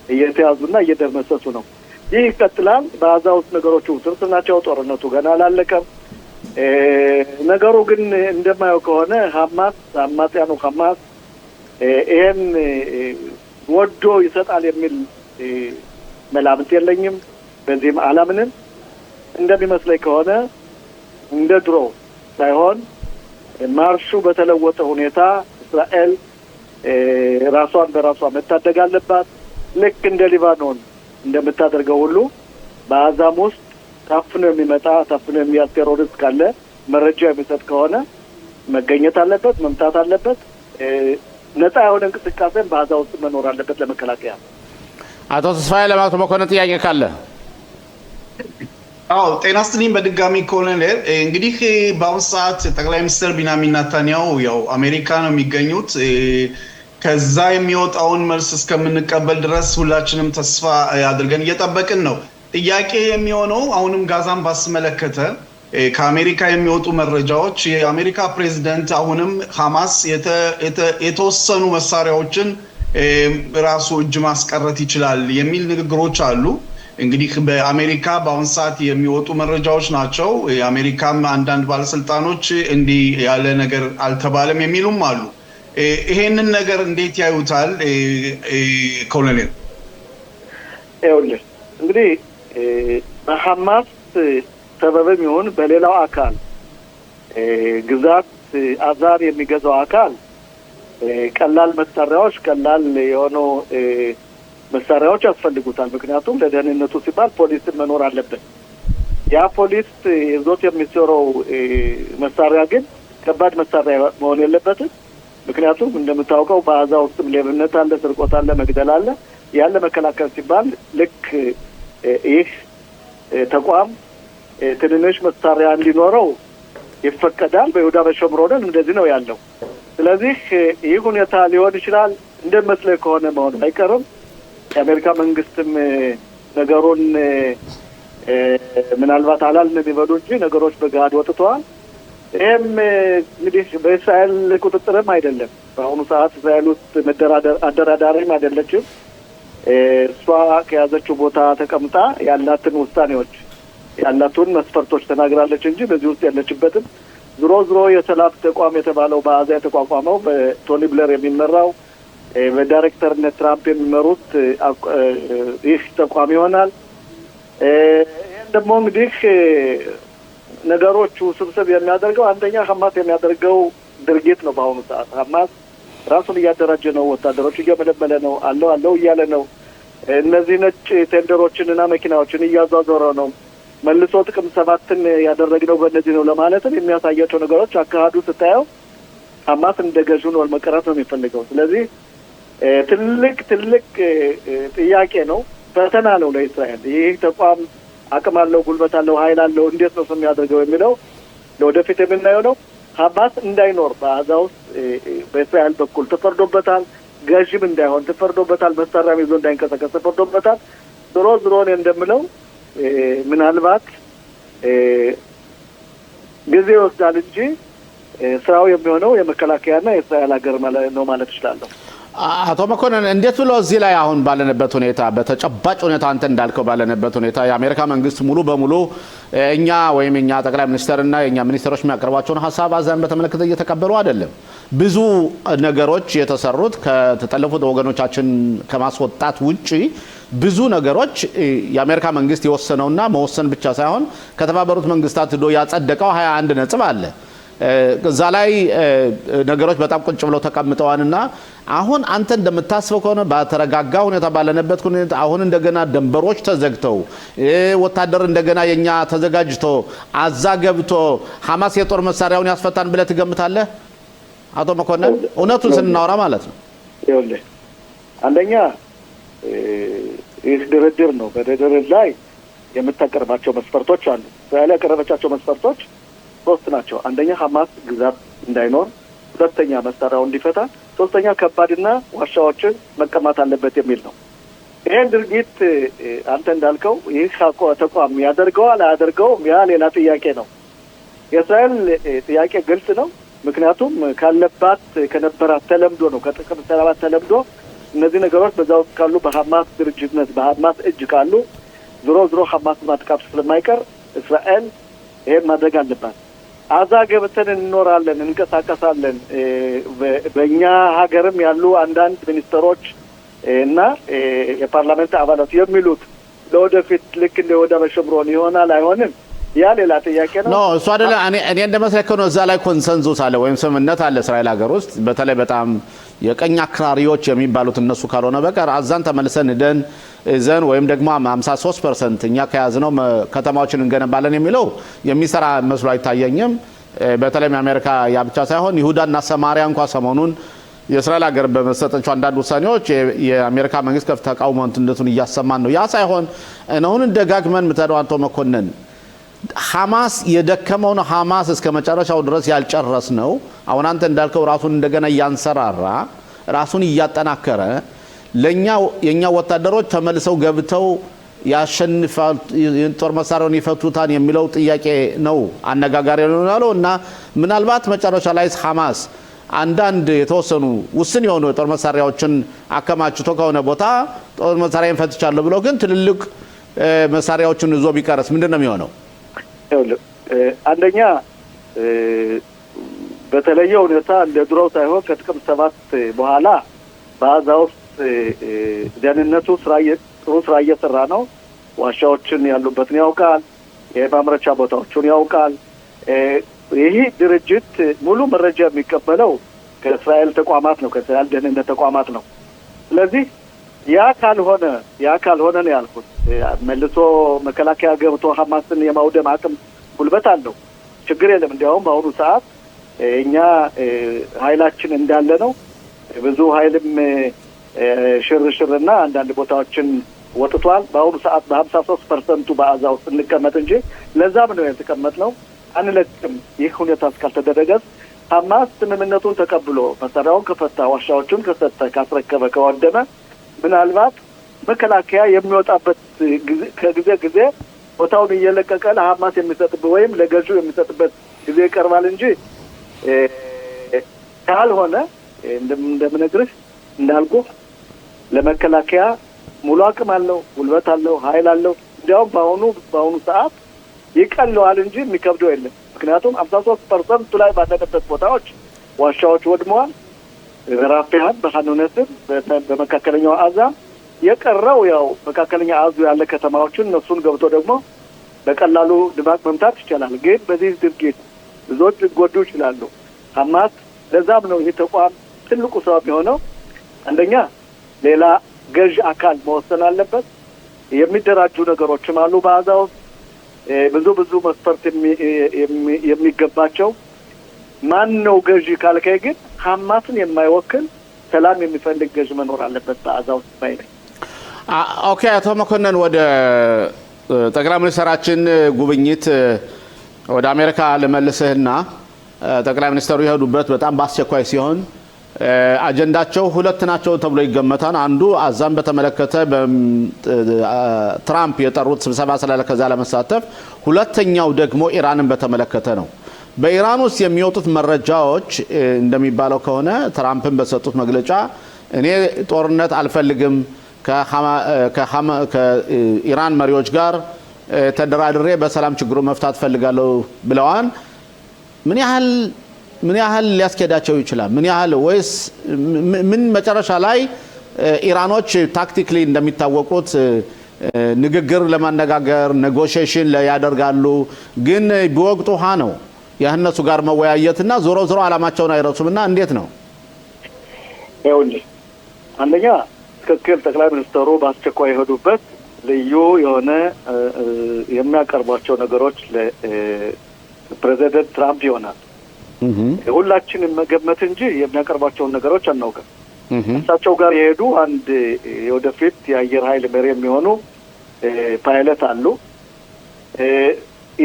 እየተያዙና እየደመሰሱ ነው። ይህ ይቀጥላል። በጋዛ ውስጥ ነገሮቹ ውስብስብ ናቸው። ጦርነቱ ገና አላለቀም። ነገሩ ግን እንደማየው ከሆነ አማጽያኑ ሐማስ ይሄን ወዶ ይሰጣል የሚል መላምት የለኝም። በዚህም አላምንም። እንደሚመስለኝ ከሆነ እንደ ድሮ ሳይሆን ማርሹ በተለወጠ ሁኔታ እስራኤል ራሷን በራሷ መታደግ አለባት። ልክ እንደ ሊባኖን እንደምታደርገው ሁሉ በጋዛም ውስጥ ታፍኖ የሚያዝ ቴሮሪስት ካለ መረጃ የሚሰጥ ከሆነ መገኘት አለበት፣ መምታት አለበት። ነፃ የሆነ እንቅስቃሴን በጋዛ ውስጥ መኖር አለበት ለመከላከያ። አቶ ተስፋዬ ለማቶ መኮንን ጥያቄ ካለ? አዎ፣ ጤና ይስጥልኝ በድጋሚ ኮሎኔል። እንግዲህ በአሁኑ ሰዓት ጠቅላይ ሚኒስትር ቢንያሚን ኔታንያሁ ያው አሜሪካ ነው የሚገኙት። ከዛ የሚወጣውን መልስ እስከምንቀበል ድረስ ሁላችንም ተስፋ አድርገን እየጠበቅን ነው። ጥያቄ የሚሆነው አሁንም ጋዛን ባስመለከተ ከአሜሪካ የሚወጡ መረጃዎች የአሜሪካ ፕሬዝዳንት አሁንም ሐማስ የተወሰኑ መሳሪያዎችን ራሱ እጅ ማስቀረት ይችላል የሚል ንግግሮች አሉ። እንግዲህ በአሜሪካ በአሁን ሰዓት የሚወጡ መረጃዎች ናቸው። የአሜሪካም አንዳንድ ባለስልጣኖች እንዲህ ያለ ነገር አልተባለም የሚሉም አሉ። ይሄንን ነገር እንዴት ያዩታል ኮሎኔል? ይኸውልህ እንግዲህ በሐማስ ሰበብም ይሁን በሌላው አካል ግዛት ጋዛን የሚገዛው አካል ቀላል የሆኑ መሳሪያዎች ያስፈልጉታል። ምክንያቱም ለደህንነቱ ሲባል ፖሊስን መኖር አለበት። ያ ፖሊስ ይዞት የሚሰራው መሳሪያ ግን ከባድ መሳሪያ መሆን የለበትም። ምክንያቱም እንደምታውቀው በጋዛ ውስጥም ሌብነት አለ፣ ስርቆት አለ፣ መግደል አለ። ያለ መከላከል ሲባል ልክ ይህ ተቋም ትንንሽ መሳሪያ እንዲኖረው ይፈቀዳል። በይሁዳ በሸምሮን እንደዚህ ነው ያለው። ስለዚህ ይህ ሁኔታ ሊሆን ይችላል። እንደመስለኝ ከሆነ መሆን አይቀርም። የአሜሪካ መንግስትም ነገሩን ምናልባት አላልን የሚበሉ እንጂ ነገሮች በገሃድ ወጥተዋል። ይህም እንግዲህ በእስራኤል ቁጥጥርም አይደለም። በአሁኑ ሰዓት እስራኤል ውስጥ አደራዳሪም አይደለችም። እሷ ከያዘችው ቦታ ተቀምጣ ያላትን ውሳኔዎች ያላቱን መስፈርቶች ተናግራለች እንጂ በዚህ ውስጥ ያለችበትም ዝሮ የሰላም ተቋም የተባለው በአዛ የተቋቋመው በቶኒ ብለር የሚመራው በዳይሬክተርነት ትራምፕ የሚመሩት ይህ ተቋም ይሆናል። ይህን ደግሞ እንግዲህ ነገሮቹ ስብስብ የሚያደርገው አንደኛ ሐማስ የሚያደርገው ድርጊት ነው። በአሁኑ ሰዓት ሐማስ ራሱን እያደራጀ ነው፣ ወታደሮች እየመለመለ ነው፣ አለው እያለ ነው። እነዚህ ነጭ ቴንደሮችንና መኪናዎችን እያዟዟረ ነው። መልሶ ጥቅም 7ን ያደረግነው በእነዚህ ነው ለማለትም የሚያሳያቸው ነገሮች አካሄዱ ስታየው ሐማስ እንደገዥ ነው መቀራት ነው የሚፈልገው። ስለዚህ ትልቅ ጥያቄ ነው፣ ፈተና ነው ለእስራኤል። ይህ ተቋም አቅም አለው፣ ጉልበት አለው፣ ኃይል አለው፣ እንዴት ነው የሚያደርገው የሚለው ለወደፊት የምናየው ነው። ሐማስ እንዳይኖር በአዛ ውስጥ በእስራኤል በኩል ተፈርዶበታል። ገዥም እንዳይሆን ተፈርዶበታል። መሳሪያም ይዞ እንዳይንቀሳቀስ ተፈርዶበታል። ዝሮ እኔ እንደምለው ምናልባት ጊዜ ይወስዳል እንጂ ስራው የሚሆነው የመከላከያና የእስራኤል ሀገር ነው ማለት እችላለሁ። አቶ መኮንን እንዴት ብሎ እዚህ ላይ አሁን ባለንበት ሁኔታ በተጨባጭ ሁኔታ አንተ እንዳልከው ባለንበት ሁኔታ የአሜሪካ መንግስት ሙሉ በሙሉ እኛ ወይም እኛ ጠቅላይ ሚኒስትርና የኛ ሚኒስትሮች የሚያቀርቧቸውን ሀሳብ አዛን በተመለከተ እየተቀበሉ አይደለም። ብዙ ነገሮች የተሰሩት ከተጠለፉት ወገኖቻችን ከማስወጣት ውጪ ብዙ ነገሮች የአሜሪካ መንግስት የወሰነውና መወሰን ብቻ ሳይሆን ከተባበሩት መንግስታት ሄዶ ያጸደቀው 21 ነጥብ አለ። እዛ ላይ ነገሮች በጣም ቁጭ ብለው ተቀምጠዋልና አሁን አንተ እንደምታስበው ከሆነ በተረጋጋ ሁኔታ ባለነበት ሁኔታ አሁን እንደገና ድንበሮች ተዘግተው ወታደር እንደገና የኛ ተዘጋጅቶ አዛ ገብቶ ሐማስ የጦር መሳሪያውን ያስፈታን ብለህ ትገምታለህ? አቶ መኮንን እውነቱን ስናወራ ማለት ነው። ይኸውልህ አንደኛ ይህ ድርድር ነው። በድርድር ላይ የምታቀርባቸው መስፈርቶች አሉ። እስራኤል ያቀረበቻቸው መስፈርቶች 3 ናቸው። አንደኛ ሐማስ ግዛት እንዳይኖር፣ ሁለተኛ መሳሪያውን እንዲፈታ፣ ሶስተኛ ከባድና ዋሻዎችን መቀማት አለበት የሚል ነው። ይሄን ድርጊት አንተ እንዳልከው ይህ ተቋም ያደርገዋል አያደርገውም ያ ሌላ ጥያቄ ነው። የእስራኤል ጥያቄ ግልጽ ነው። ምክንያቱም ካለባት ከነበራት ተለምዶ ነው ከጥቅም 7 ተለምዶ እነዚህ ነገሮች በዛው ካሉ በሐማስ ድርጅትነት በሐማስ እጅ ካሉ ዝሮ ሐማስ ማጥቃቱ ስለማይቀር እስራኤል ይሄን ማድረግ አለባት። አዛ ገብተን እንኖራለን፣ እንቀሳቀሳለን። በእኛ ሀገርም ያሉ አንዳንድ ሚኒስትሮች እና የፓርላሜንት አባላት የሚሉት ለወደፊት ልክ እንደ ወደ በሸምሮን ይሆናል አይሆንም ያ ሌላ ጥያቄ ነው። ኖ እሱ አይደለም። እኔ እንደመስለከው ነው እዛ ላይ ኮንሰንሱስ አለ ወይም ስምምነት አለ እስራኤል ሀገር ውስጥ በተለይ በጣም የቀኝ አክራሪዎች የሚባሉት እነሱ ካልሆነ በቀር አዛን ተመልሰን ዘን ወይም ደግሞ 53% እኛ ከያዝነው ከተማዎችን እንገነባለን የሚለው የሚሰራ መስሎ አይታየኝም። በተለይም አሜሪካ ያ ብቻ ሳይሆን ይሁዳና ሰማሪያ እንኳን ሰሞኑን የእስራኤል ሀገር በመሰጠቸው አንዳንድ ውሳኔዎች የአሜሪካ መንግስት ከፍ ተቃውሞነቱን እያሰማን ነው። ያ ሳይሆን አሁን ደጋግመን ምተደው አቶ መኮንን ሐማስ የደከመውን ሐማስ እስከ መጨረሻው ድረስ ያልጨረስ ነው። አሁን አንተ እንዳልከው ራሱን እንደገና ያንሰራራ ራሱን እያጠናከረ የኛ ወታደሮች ተመልሰው ገብተው ያሸንፋል የጦር መሳሪያውን ይፈቱታል የሚለው ጥያቄ ነው አነጋጋሪ ነው እና ምናልባት መጨረሻ ላይ ሐማስ አንዳንድ የተወሰኑ ውስን የሆኑ የጦር መሳሪያዎችን አከማችቶ ከሆነ ቦታ ጦር መሳሪያን ፈትቻለሁ ብሎ ግን ትልልቅ መሳሪያዎችን ይዞ ቢቀርስ ምንድነው የሚሆነው? አንደኛ በተለየ ሁኔታ እንደ ድሮው ሳይሆን ከጥቅም 7 በኋላ በአዛ ውስጥ ደህንነቱ ጥሩ ስራ እየሰራ ነው። ዋሻዎችን ያሉበትን ያውቃል። የማምረቻ ቦታዎችን ያውቃል። ይህ ድርጅት ሙሉ መረጃ የሚቀበለው ከእስራኤል ተቋማት ነው፣ ከእስራኤል ደህንነት ተቋማት ነው። ስለዚህ ያ ካልሆነ ነው ያልኩት። መልሶ መከላከያ ገብቶ ሐማስን የማውደም አቅም ጉልበት አለው። ችግር የለም። እንዲያውም በአሁኑ ሰዓት እኛ ኃይላችን እንዳለ ነው። ብዙ ኃይልም ሽርሽርና አንዳንድ ቦታዎችን ወጥቷል። በአሁኑ ሰዓት በ53% በአዛ ውስጥ እንቀመጥ እንጂ ለዛም ነው የተቀመጥነው፣ አንለቅም። ይህ ሁኔታ እስካልተደረገ ሐማስ ስምምነቱን ተቀብሎ መሳሪያውን ከፈታ፣ ዋሻዎቹን ከሰጠ፣ ካስረከበ፣ ከወደመ ምናልባት መከላከያ የሚወጣበት ከጊዜ ቦታውን እየለቀቀ ለሐማስ የሚሰጥበት ወይም ለገዢው የሚሰጥበት ጊዜ ይቀርባል እንጂ ካልሆነ እንደምነግርህ እንዳልኩ ለመከላከያ ሙሉ አቅም አለው፣ ጉልበት አለው፣ ኃይል አለው። እንዲያውም በአሁኑ ሰዓት ይቀለዋል እንጂ የሚከብደው የለም። ምክንያቱም 53% ላይ ባለበት ቦታዎች ዋሻዎች ወድመዋል። በራፊያን በሐኑነትም በመካከለኛው አዛም የቀረው ያው መካከለኛ አዙ ያለ ከተማዎችን እነሱን ገብቶ ደግሞ በቀላሉ ድባቅ መምታት ይችላል። ግን በዚህ ድርጊት ብዙዎች ሊጎዱ ይችላሉ። ሐማስ ለዛም ነው ይህ ተቋም ትልቁ ሰው የሚሆነው። አንደኛ ሌላ ገዥ አካል መወሰን አለበት። የሚደራጁ ነገሮችም አሉ በጋዛ ውስጥ ብዙ መስፈርት የሚገባቸው። ማን ነው ገዥ ካልከኝ ግን ሐማስን የማይወክል ሰላም የሚፈልግ ገዥ መኖር አለበት በጋዛ ውስጥ ባይ ነኝ። ኦኬ፣ አቶ መኮንን ወደ ጠቅላይ ሚኒስትራችን ጉብኝት ወደ አሜሪካ ልመልስህና ጠቅላይ ሚኒስትሩ የሄዱበት በጣም በአስቸኳይ ሲሆን አጀንዳቸው ሁለት ናቸው ተብሎ ይገመታል። አንዱ አዛም በተመለከተ ትራምፕ የጠሩት ስብሰባ ስላለ ከዛ ለመሳተፍ፣ ሁለተኛው ደግሞ ኢራንን በተመለከተ ነው። በኢራን ውስጥ የሚወጡት መረጃዎች እንደሚባለው ከሆነ ትራምፕን በሰጡት መግለጫ እኔ ጦርነት አልፈልግም ከኢራን መሪዎች ጋር ተደራድሬ በሰላም ችግሩ መፍታት ፈልጋለሁ ብለዋል። ምን ያህል ሊያስኬዳቸው ይችላል? ምን ያህል ወይስ ምን መጨረሻ ላይ ኢራኖች ታክቲክሊ እንደሚታወቁት ንግግር ለማነጋገር ኔጎሽዬሽን ያደርጋሉ፣ ግን ቢወቅቱ ውሃ ነው የእነሱ ጋር መወያየትና ዞሮ ዞሮ አላማቸውን አይረሱምና እንዴት ነው? ይኸውልህ አንደኛ ትክክል ጠቅላይ ሚኒስትሩ በአስቸኳይ የሄዱበት ልዩ የሆነ የሚያቀርቧቸው ነገሮች ለፕሬዚደንት ትራምፕ ይሆናል። ሁላችንም መገመት እንጂ የሚያቀርቧቸውን ነገሮች አናውቅም። እሳቸው ጋር የሄዱ አንድ የወደፊት የአየር ኃይል መሪ የሚሆኑ ፓይለት አሉ።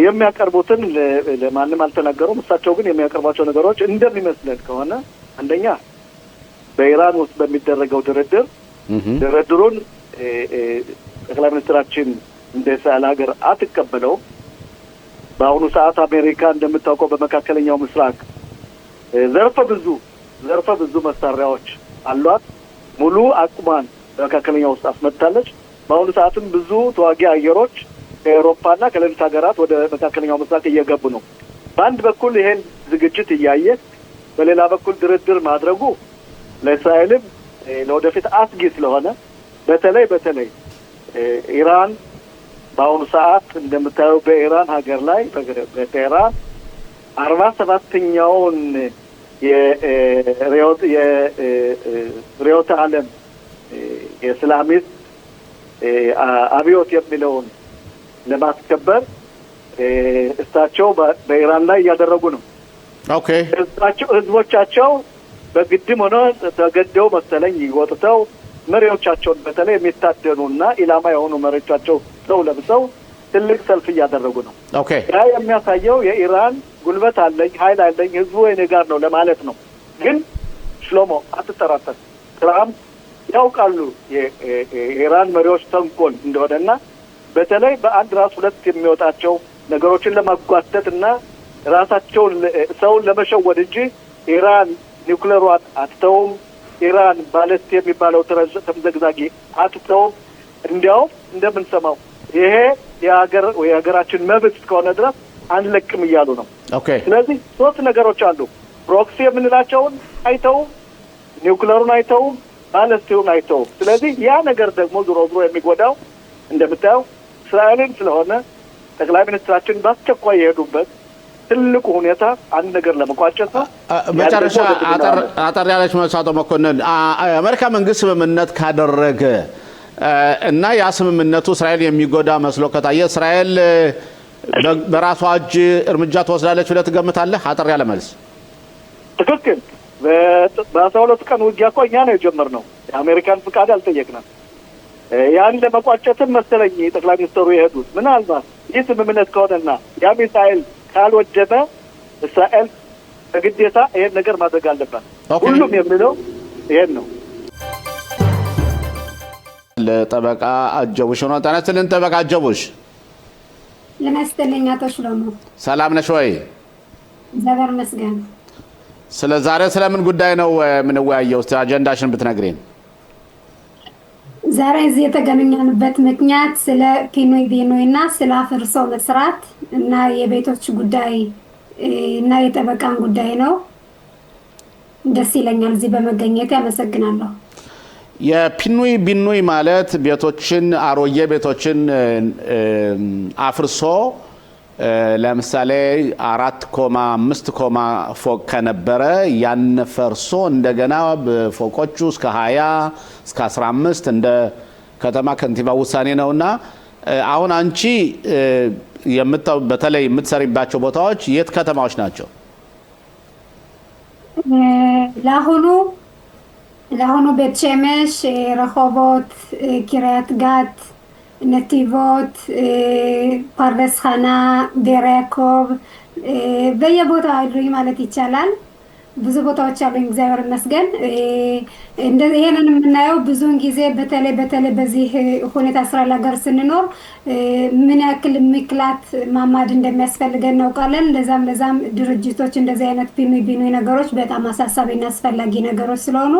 የሚያቀርቡትን ለማንም አልተናገሩም። እሳቸው ግን የሚያቀርቧቸው ነገሮች እንደሚመስለን ከሆነ አንደኛ በኢራን ውስጥ በሚደረገው ድርድሩን ጠቅላይ ሚኒስትራችን እንደ እስራኤል ሀገር አትቀበለውም። በአሁኑ ሰዓት አሜሪካ እንደምታውቀው በመካከለኛው ምስራቅ ዘርፈ ብዙ መሳሪያዎች አሏት። ሙሉ አቅሟን በመካከለኛው ውስጥ አስመጥታለች። በአሁኑ ሰዓትም ብዙ ተዋጊ አየሮች ከአውሮፓና ከሌሎች ሀገራት ወደ መካከለኛው ምስራቅ እየገቡ ነው። በአንድ በኩል ይሄን ዝግጅት እያየ በሌላ በኩል ድርድር ማድረጉ ለእስራኤልም ለወደፊት አስጊ ስለሆነ በተለይ ኢራን በአሁኑ ሰዓት እንደምታየው በኢራን ሀገር ላይ በቴህራን 47ኛውን የርዕዮተ ዓለም የእስላሚስት አብዮት የሚለውን ለማስከበር እሳቸው በኢራን ላይ እያደረጉ ነው። ኦኬ፣ ህዝቦቻቸው በግድም ሆነ ተገደው መሰለኝ ይወጥተው መሪዎቻቸውን በተለይ የሚታደኑና ኢላማ የሆኑ መሪዎቻቸው ሰው ለብሰው ትልቅ ሰልፍ እያደረጉ ነው። ኦኬ፣ ያ የሚያሳየው የኢራን ጉልበት አለኝ፣ ኃይል አለኝ፣ ህዝቡ እኔ ጋር ነው ለማለት ነው። ግን ሽሎሞ አትጠራጠር፣ ትራምፕ ያውቃሉ የኢራን መሪዎች ተንኮል እንደሆነና በተለይ በአንድ ራስ ሁለት የሚወጣቸው ነገሮችን ለማጓተትና ራሳቸውን ሰውን ለመሸወድ እንጂ ኢራን ኒውክሌሯን አትተውም፣ ኢራን ባለስት የሚባለው ተምዘግዛጊ አትተውም። እንዲያውም እንደምንሰማው ይሄ የሀገራችን መብት እስከሆነ ድረስ አንለቅም እያሉ ነው። ኦኬ፣ ስለዚህ ሶስት ነገሮች አሉ። ፕሮክሲ የምንላቸውን አይተውም፣ ኒውክሌሩን አይተውም፣ ባለስቲውን አይተውም። ስለዚህ ያ ነገር ደግሞ ዞሮ የሚጎዳው እንደምታየው እስራኤልን ስለሆነ ጠቅላይ ሚኒስትራችን በአስቸኳይ የሄዱበት ትልቁ ሁኔታ አንድ ነገር ለመቋጨት ነው። መጨረሻ አጠር ያለች መሳቶ መኮንን አሜሪካ መንግስት ስምምነት ካደረገ እና ያ ስምምነቱ እስራኤል የሚጎዳ መስሎ ከታየ እስራኤል በራሷ እጅ እርምጃ ትወስዳለች ብለህ ትገምታለህ? አጠር ያለ መልስ። ትክክል። በ12 ቀን ውጊያ እኮ እኛ ነው የጀመርነው። የአሜሪካን ፍቃድ አልጠየቅንም። ያን ለመቋጨትም መሰለኝ ጠቅላይ ሚኒስትሩ የሄዱት። ምናልባት ይህ ስምምነት ከሆነና ያ ሚሳኤል ካልወደመ እስራኤል በግዴታ ይሄን ነገር ማድረግ አለባት። ሁሉም የሚለው ይሄን ነው። ለጠበቃ አጀቡሽ ነው። ጤና ይስጥልን ጠበቃ አጀቡሽ። ጤና ይስጥልኝ አቶ ሽሎሞ። ሰላም ነሽ ወይ? እግዚአብሔር ይመስገን። ስለ ዛሬ ስለምን ጉዳይ ነው የምንወያየው? እስቲ አጀንዳሽን ብትነግሪን። ዛሬ እዚህ የተገናኘንበት ምክንያት ስለ ፒኖይ ቢኖይ እና ስለ አፍርሶ መስራት እና የቤቶች ጉዳይ እና የጠበቃን ጉዳይ ነው። ደስ ይለኛል እዚህ በመገኘት ያመሰግናለሁ። የፒኖይ ቢኖይ ማለት ቤቶችን አሮጌ ቤቶችን አፍርሶ ለምሳሌ 4.5 ፎቅ ከነበረ ያን ፈርሶ እንደገና ፎቆቹ እስከ 20 እስከ 15 እንደ ከተማ ከንቲባ ውሳኔ ነውና አሁን አንቺ በተለይ የምትሰሪባቸው ቦታዎች የት ከተማዎች ናቸው? ለአሁኑ ቤት ሸመሽ፣ ረሆቦት፣ ቂርያት ጋት፣ ነቲቮት፣ ፓርደስ ኻና፣ ቤር ያዕቆብ በየቦታው አሉኝ ማለት ይቻላል። ብዙ ቦታዎች አሉኝ እግዚአብሔር ይመስገን። ይሄንን የምናየው ብዙውን ጊዜ በተለይ በዚህ ሁኔታ ስራ ሀገር ስንኖር ምን ያክል ምክላት ማማድ እንደሚያስፈልገን እናውቃለን። ለዛም ድርጅቶች እንደዚህ አይነት ቢኖይ ነገሮች በጣም አሳሳቢና አስፈላጊ ነገሮች ስለሆኑ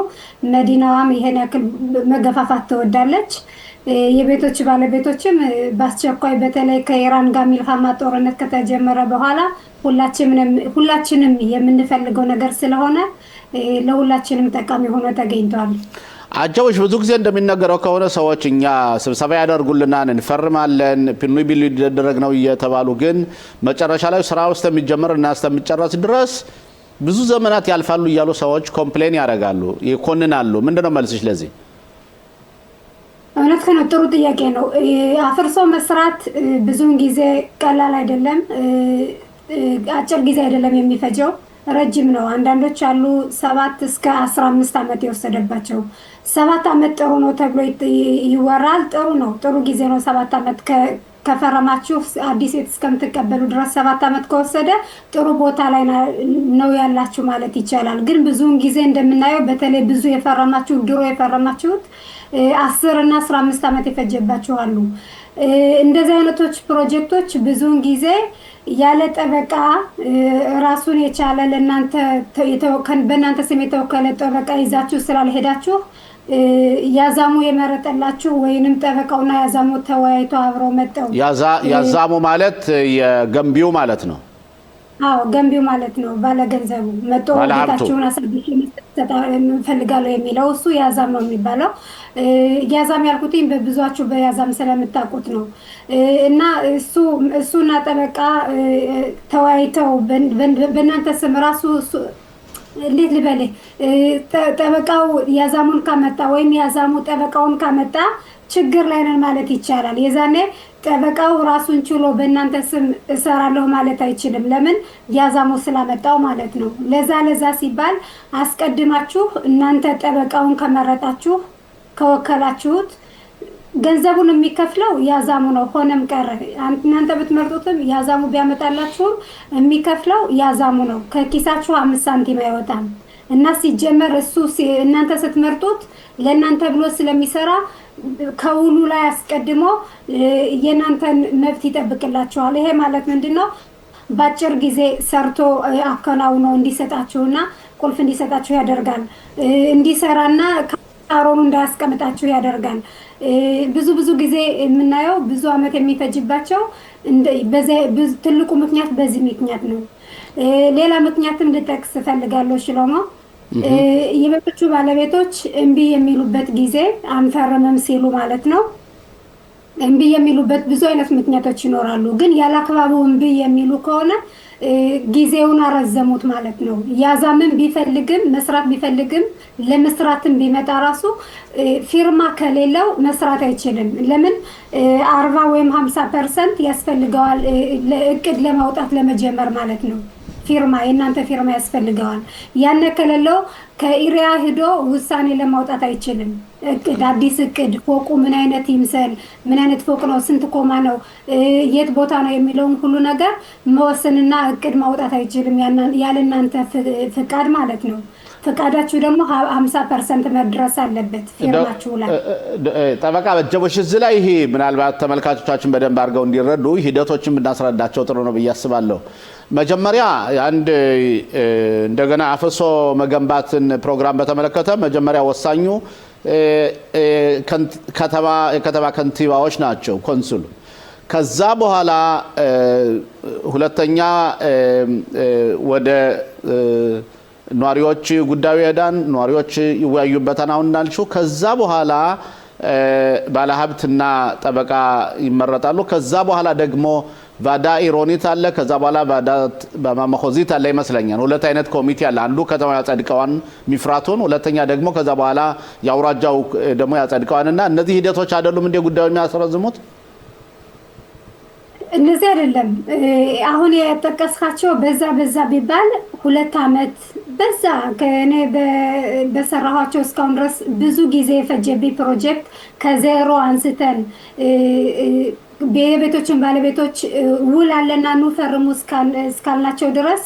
መዲናዋም ይሄን ያክል መገፋፋት ትወዳለች። የቤቶች ባለቤቶችም በአስቸኳይ በተለይ ከኢራን ጋር ሚልሃማ ጦርነት ከተጀመረ በኋላ ሁላችንም የምንፈልገው ነገር ስለሆነ ለሁላችንም ጠቃሚ ሆኖ ተገኝቷል። አጀቦች ብዙ ጊዜ እንደሚነገረው ከሆነ ሰዎች እኛ ስብሰባ ያደርጉልናል፣ እንፈርማለን፣ ፒኖይ ቢኖይ ሊደረግ ነው እየተባሉ ግን መጨረሻ ላይ ስራው እስከሚጀመር እና እስከሚጨረስ ድረስ ብዙ ዘመናት ያልፋሉ እያሉ ሰዎች ኮምፕሌን ያደርጋሉ፣ ይኮንናሉ። ምንድነው መልስሽ ለዚህ? እውነት ነው። ጥሩ ጥያቄ ነው። አፍርሶ መስራት ብዙውን ጊዜ ቀላል አይደለም። አጭር ጊዜ አይደለም የሚፈጀው፣ ረጅም ነው። አንዳንዶች አሉ 7 እስከ 15 ዓመት የወሰደባቸው። 7 ዓመት ጥሩ ነው ተብሎ ይወራል። ጥሩ ነው፣ ጥሩ ጊዜ ነው 7 ዓመት ከፈረማችሁ አዲስ ቤት እስከምትቀበሉ ድረስ 7 ዓመት ከወሰደ ጥሩ ቦታ ላይ ነው ያላችሁ ማለት ይቻላል። ግን ብዙውን ጊዜ እንደምናየው በተለይ ብዙ ድሮ የፈረማችሁት 10 እና 15 ዓመት የፈጀባችኋሉ። እንደዚህ አይነቶች ፕሮጀክቶች ብዙውን ጊዜ ያለ ጠበቃ ራሱን የቻለ በእናንተ ስም የተወከለ ጠበቃ ይዛችሁ ስላልሄዳችሁ ያዛሙ የመረጠላችሁ ወይንም ጠበቃውና ያዛሙ ተወያይቶ አብረው መጣው። ያዛሙ ማለት የገንቢው ማለት ነው። አዎ ገንቢው ማለት ነው። ባለገንዘቡ መጥቶ ቤታችሁን አሳድሽ ፈልጋለሁ የሚለው እሱ ያዛም ነው የሚባለው። ያዛም ያልኩትኝ በብዙዋችሁ በያዛም ስለምታውቁት ነው። እና እሱና ጠበቃ ተወያይተው በእናንተ ስም ራሱ እንዴት ልበልህ ጠበቃው ያዛሙን ካመጣ ወይም ያዛሙ ጠበቃውን ካመጣ ችግር ላይ ነን ማለት ይቻላል። የዛኔ ጠበቃው ራሱን ችሎ በእናንተ ስም እሰራለሁ ማለት አይችልም። ለምን? ያዛሙ ስላመጣው ማለት ነው። ለዛ ሲባል አስቀድማችሁ እናንተ ጠበቃውን ከመረጣችሁ ከወከላችሁት ገንዘቡን የሚከፍለው ያዛሙ ነው። ሆነም ቀረ እናንተ ብትመርጡትም ያዛሙ ቢያመጣላችሁም የሚከፍለው ያዛሙ ነው። ከኪሳችሁ 5 ሳንቲም አይወጣም። እና ሲጀመር እናንተ ስትመርጡት ለእናንተ ብሎ ስለሚሰራ ከውሉ ላይ አስቀድሞ የእናንተን መብት ይጠብቅላችኋል። ይሄ ማለት ምንድነው? በአጭር ጊዜ ሰርቶ አከናውኖ እንዲሰጣችሁና ቁልፍ እንዲሰጣችሁ ያደርጋል። እንዲሰራና አሮኑ እንዳያስቀምጣችሁ ያደርጋል። ብዙ ጊዜ የምናየው ብዙ አመት የሚፈጅባቸው ትልቁ ምክንያት በዚህ ምክንያት ነው። ሌላ ምክንያትም ልጠቅስ እፈልጋለሁ። ሽሎሞ የቤቶቹ ባለቤቶች እምቢ የሚሉበት ጊዜ አንፈርምም ሲሉ ማለት ነው። እምቢ የሚሉበት ብዙ አይነት ምክንያቶች ይኖራሉ። ግን ያላክባቡ እምቢ የሚሉ ከሆነ ጊዜውን አረዘሙት ማለት ነው። ያዛምን መስራት ቢፈልግም ለመስራትም ቢመጣ ራሱ ፊርማ ከሌለው መስራት አይችልም። ለምን? 40 ወይም 50% ያስፈልገዋል እቅድ ለማውጣት ለመጀመር ማለት ነው። የእናንተ ፊርማ ያስፈልገዋል። ያነ ከሌለው ከኢሪያ ሄዶ ውሳኔ ለማውጣት አይችልም። አዲስ እቅድ ፎቁ ምን አይነት ይምሰል፣ ምን አይነት ፎቅ ነው፣ ስንት ኮማ ነው፣ የት ቦታ ነው የሚለውን ሁሉ ነገር መወሰንና እቅድ ማውጣት አይችልም ያለ እናንተ ፍቃድ ማለት ነው። ፍቃዳችሁ ደግሞ 50% መድረስ አለበት ፊርማችሁ ላይ። ጠበቃ በጀቦሽ እዚህ ላይ ይሄ ምናልባት ተመልካቾቻችን በደንብ አድርገው እንዲረዱ ሂደቶችን ብናስረዳቸው ጥሩ ነው ብዬ አስባለሁ። መጀመሪያ እንደገና አፍርሶ መገንባትን ፕሮግራም በተመለከተ መጀመሪያ ወሳኙ ከተማ ከንቲባዎች ናቸው ኮንሱሉ። ከዛ በኋላ ሁለተኛ ወደ ነዋሪዎች ጉዳዩ ይሄዳል። ነዋሪዎች ይወያዩበታል አሁን እንዳልሽው። ከዛ በኋላ ባለሀብትና ጠበቃ ይመረጣሉ። ከዛ በኋላ ደግሞ ቫዳ ኢሮኒት አለ። ከዛ በኋላ ቫዳ በማመኾዚት አለ ይመስለኛል። ሁለት አይነት ኮሚቴ አለ። አንዱ ከተማ ያጸድቀዋን ሚፍራቱን፣ ሁለተኛ ደግሞ ከዛ በኋላ ያውራጃው ደግሞ ያጸድቀዋንና እነዚህ ሂደቶች አይደሉም እንደ ጉዳዩ የሚያስረዝሙት? እነዚህ አይደለም አሁን የጠቀስካቸው በዛ ቢባል 2 ዓመት በዛ ከኔ በሰራኋቸው እስካሁን ድረስ ብዙ ጊዜ የፈጀብኝ ፕሮጀክት ከዜሮ አንስተን የቤቶችን ባለቤቶች ውል አለና ኑ ፈርሙ እስካልናቸው ድረስ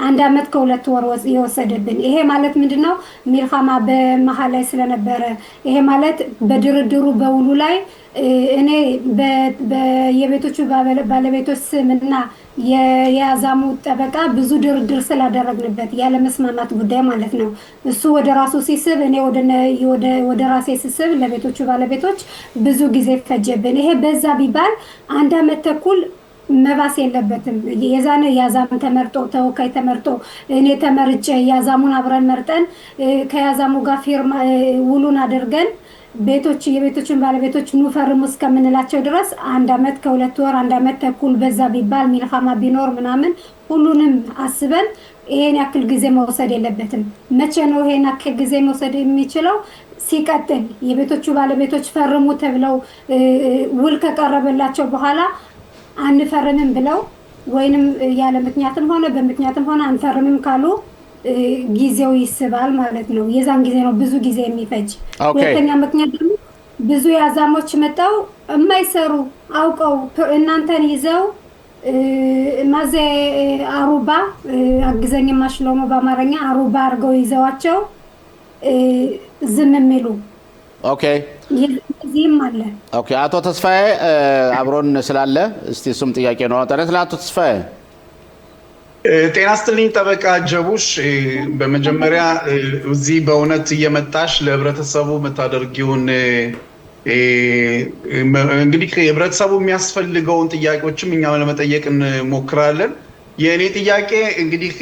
1 ዓመት ከ2 ወር የወሰደብን። ይሄ ማለት ምንድነው? ሚልኻማ በመሃል ላይ ስለነበረ ይሄ ማለት በድርድሩ በውሉ ላይ እኔ የቤቶቹ ባለቤቶች ስምና የያዛሙ ጠበቃ ብዙ ድርድር ስላደረግንበት ያለ መስማማት ጉዳይ ማለት ነው። እሱ ወደ ራሱ ሲስብ እኔ ወደ ራሴ ሲስብ ለቤቶቹ ባለቤቶች ብዙ ጊዜ ፈጀብን። ይሄ በዛ ቢባል 1 ዓመት ተኩል መባስ የለበትም። የዛነ ያዛም ተመርጦ ተወካይ ተመርጦ እኔ ተመርጬ ያዛሙን አብረን መርጠን ከያዛሙ ጋር ፊርማ ውሉን አድርገን የቤቶችን ባለቤቶች ኑ ፈርሙ እስከምንላቸው ድረስ 1 ዓመት ከ2 ወር 1 ዓመት ተኩል በዛ ቢባል ሚልኻማ ቢኖር ምናምን ሁሉንም አስበን ይሄን ያክል ጊዜ መውሰድ የለበትም። መቼ ነው ይሄን ያክል ጊዜ መውሰድ የሚችለው? ሲቀጥል የቤቶቹ ባለቤቶች ፈርሙ ተብለው ውል ከቀረበላቸው በኋላ አንፈርምም ብለው ወይንም ያለ ምክንያትም ሆነ በምክንያትም ሆነ አንፈርምም ካሉ ጊዜው ይስባል ማለት ነው። የዛን ጊዜ ነው ብዙ ጊዜ የሚፈጅ። ሁለተኛ ምክንያት ደግሞ ብዙ ያዛሞች መጣው የማይሰሩ አውቀው እናንተን ይዘው ማዘ አሩባ አግዘኝ ማሽሎሞ በአማርኛ አሩባ አድርገው ይዘዋቸው ዝም የሚሉ ኦኬ እዚህም አለ። ኦኬ አቶ ተስፋዬ አብሮን ስላለ እስቲ እሱም ጥያቄ ነው። አቶ ተስፋዬ ጤና ይስጥልኝ ጠበቃ ጀቡሽ። በመጀመሪያ እዚህ በእውነት እየመጣሽ ለህብረተሰቡ የምታደርጊውን እንግዲህ ህብረተሰቡ የሚያስፈልገውን ጥያቄዎችም እኛ ለመጠየቅ እንሞክራለን። የእኔ ጥያቄ እንግዲህ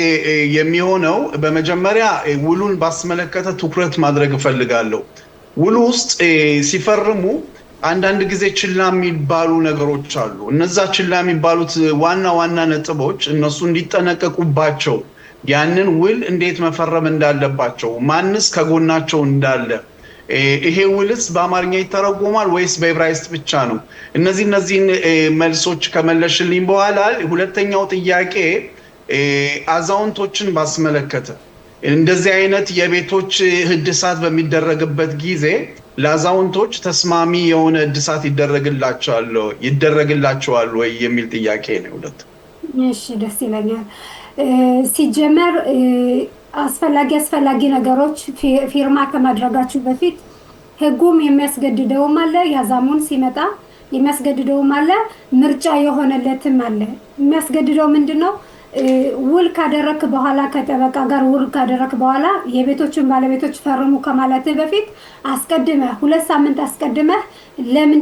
የሚሆነው በመጀመሪያ ውሉን ባስመለከተ ትኩረት ማድረግ እፈልጋለሁ። ውሉ ውስጥ ሲፈርሙ አንዳንድ ጊዜ ችላ የሚባሉ ነገሮች አሉ። እነዛ ችላ የሚባሉት ዋና ነጥቦች እነሱ እንዲጠነቀቁባቸው፣ ያንን ውል እንዴት መፈረም እንዳለባቸው፣ ማንስ ከጎናቸው እንዳለ፣ ይሄ ውልስ በአማርኛ ይተረጎማል ወይስ በዕብራይስጥ ብቻ ነው? እነዚህን መልሶች ከመለሽልኝ በኋላ ሁለተኛው ጥያቄ አዛውንቶችን ባስመለከተ እንደዚህ አይነት የቤቶች ህድሳት በሚደረግበት ጊዜ ለአዛውንቶች ተስማሚ የሆነ እድሳት ይደረግላቸዋል ወይ የሚል ጥያቄ ነው። ሁለት እሺ፣ ደስ ይለኛል። ሲጀመር አስፈላጊ ነገሮች ፊርማ ከማድረጋችሁ በፊት ህጉም የሚያስገድደውም አለ። ያዛሙን ሲመጣ የሚያስገድደውም አለ። ምርጫ የሆነለትም አለ። የሚያስገድደው ምንድነው? ውል ካደረክ በኋላ ከጠበቃ ጋር ውል ካደረክ በኋላ የቤቶችን ባለቤቶች ፈርሙ ከማለት በፊት አስቀድመህ 2 ሳምንት አስቀድመህ ለምን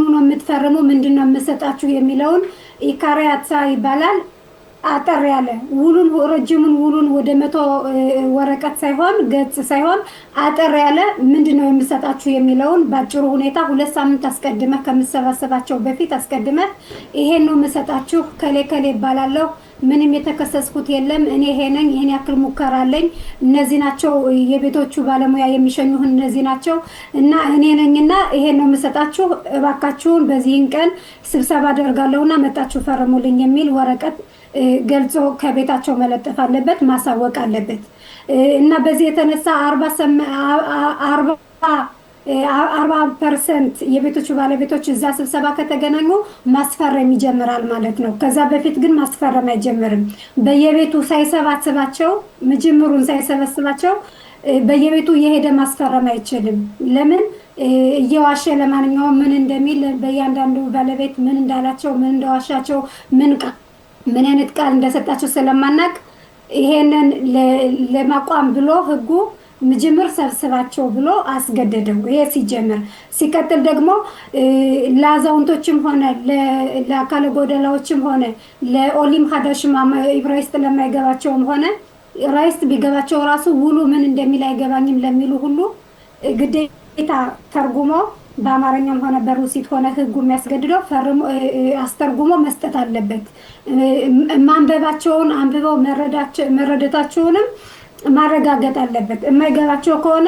ነው የምትፈርሙ ምንድነው የምሰጣችሁ የሚለውን ኢካሪያታ ይባላል። አጠር ያለ ውሉን ረጅሙን ውሉን ወደ 100 ወረቀት ሳይሆን ገጽ ሳይሆን አጠር ያለ ምንድነው የምሰጣችሁ የሚለውን ባጭሩ ሁኔታ 2 ሳምንት አስቀድመህ ከምትሰባሰባቸው በፊት አስቀድመህ ይሄን ነው የምሰጣችሁ ከሌ ይባላለሁ፣ ምንም የተከሰስኩት የለም፣ እኔ ይሄን ያክል ሙከራ አለኝ፣ እነዚህ ናቸው የቤቶቹ ባለሙያ የሚሸኙህን እነዚህ ናቸው እና እኔ ነኝና ይሄን ነው የምሰጣችሁ፣ እባካችሁን በዚህን ቀን ስብሰባ አደርጋለሁና መጣችሁ ፈርሙልኝ የሚል ወረቀት ገልጾ ከቤታቸው መለጠፍ አለበት፣ ማሳወቅ አለበት እና በዚህ የተነሳ 40% የቤቶቹ ባለቤቶች እዛ ስብሰባ ከተገናኙ ማስፈረም ይጀምራል ማለት ነው። ከዛ በፊት ግን ማስፈረም አይጀምርም። በየቤቱ ሳይሰባስባቸው ምጅምሩን ሳይሰበስባቸው በየቤቱ የሄደ ማስፈረም አይችልም። ለምን? እየዋሸ ለማንኛውም ምን እንደሚል በእያንዳንዱ ባለቤት ምን እንዳላቸው ምን እንደዋሻቸው ምን አይነት ቃል እንደሰጣቸው ስለማናቅ ይሄንን ለማቋም ብሎ ህጉ ምጅምር ሰብስባቸው ብሎ አስገደደው። ይሄ ሲጀምር ሲቀጥል ደግሞ ለአዛውንቶችም ሆነ ለአካለ ጎደላዎችም ሆነ ለኦሊም ሀዳሽም ኢብራይስጥ ለማይገባቸውም ሆነ ራይስጥ ቢገባቸው ራሱ ውሉ ምን እንደሚል አይገባኝም ለሚሉ ሁሉ ግዴታ ተርጉሞ በአማርኛም ሆነ በሩሲት ሆነ ህጉ የሚያስገድደው ፈርሞ አስተርጉሞ መስጠት አለበት። ማንበባቸውን አንብበው መረዳታቸውንም ማረጋገጥ አለበት። የማይገባቸው ከሆነ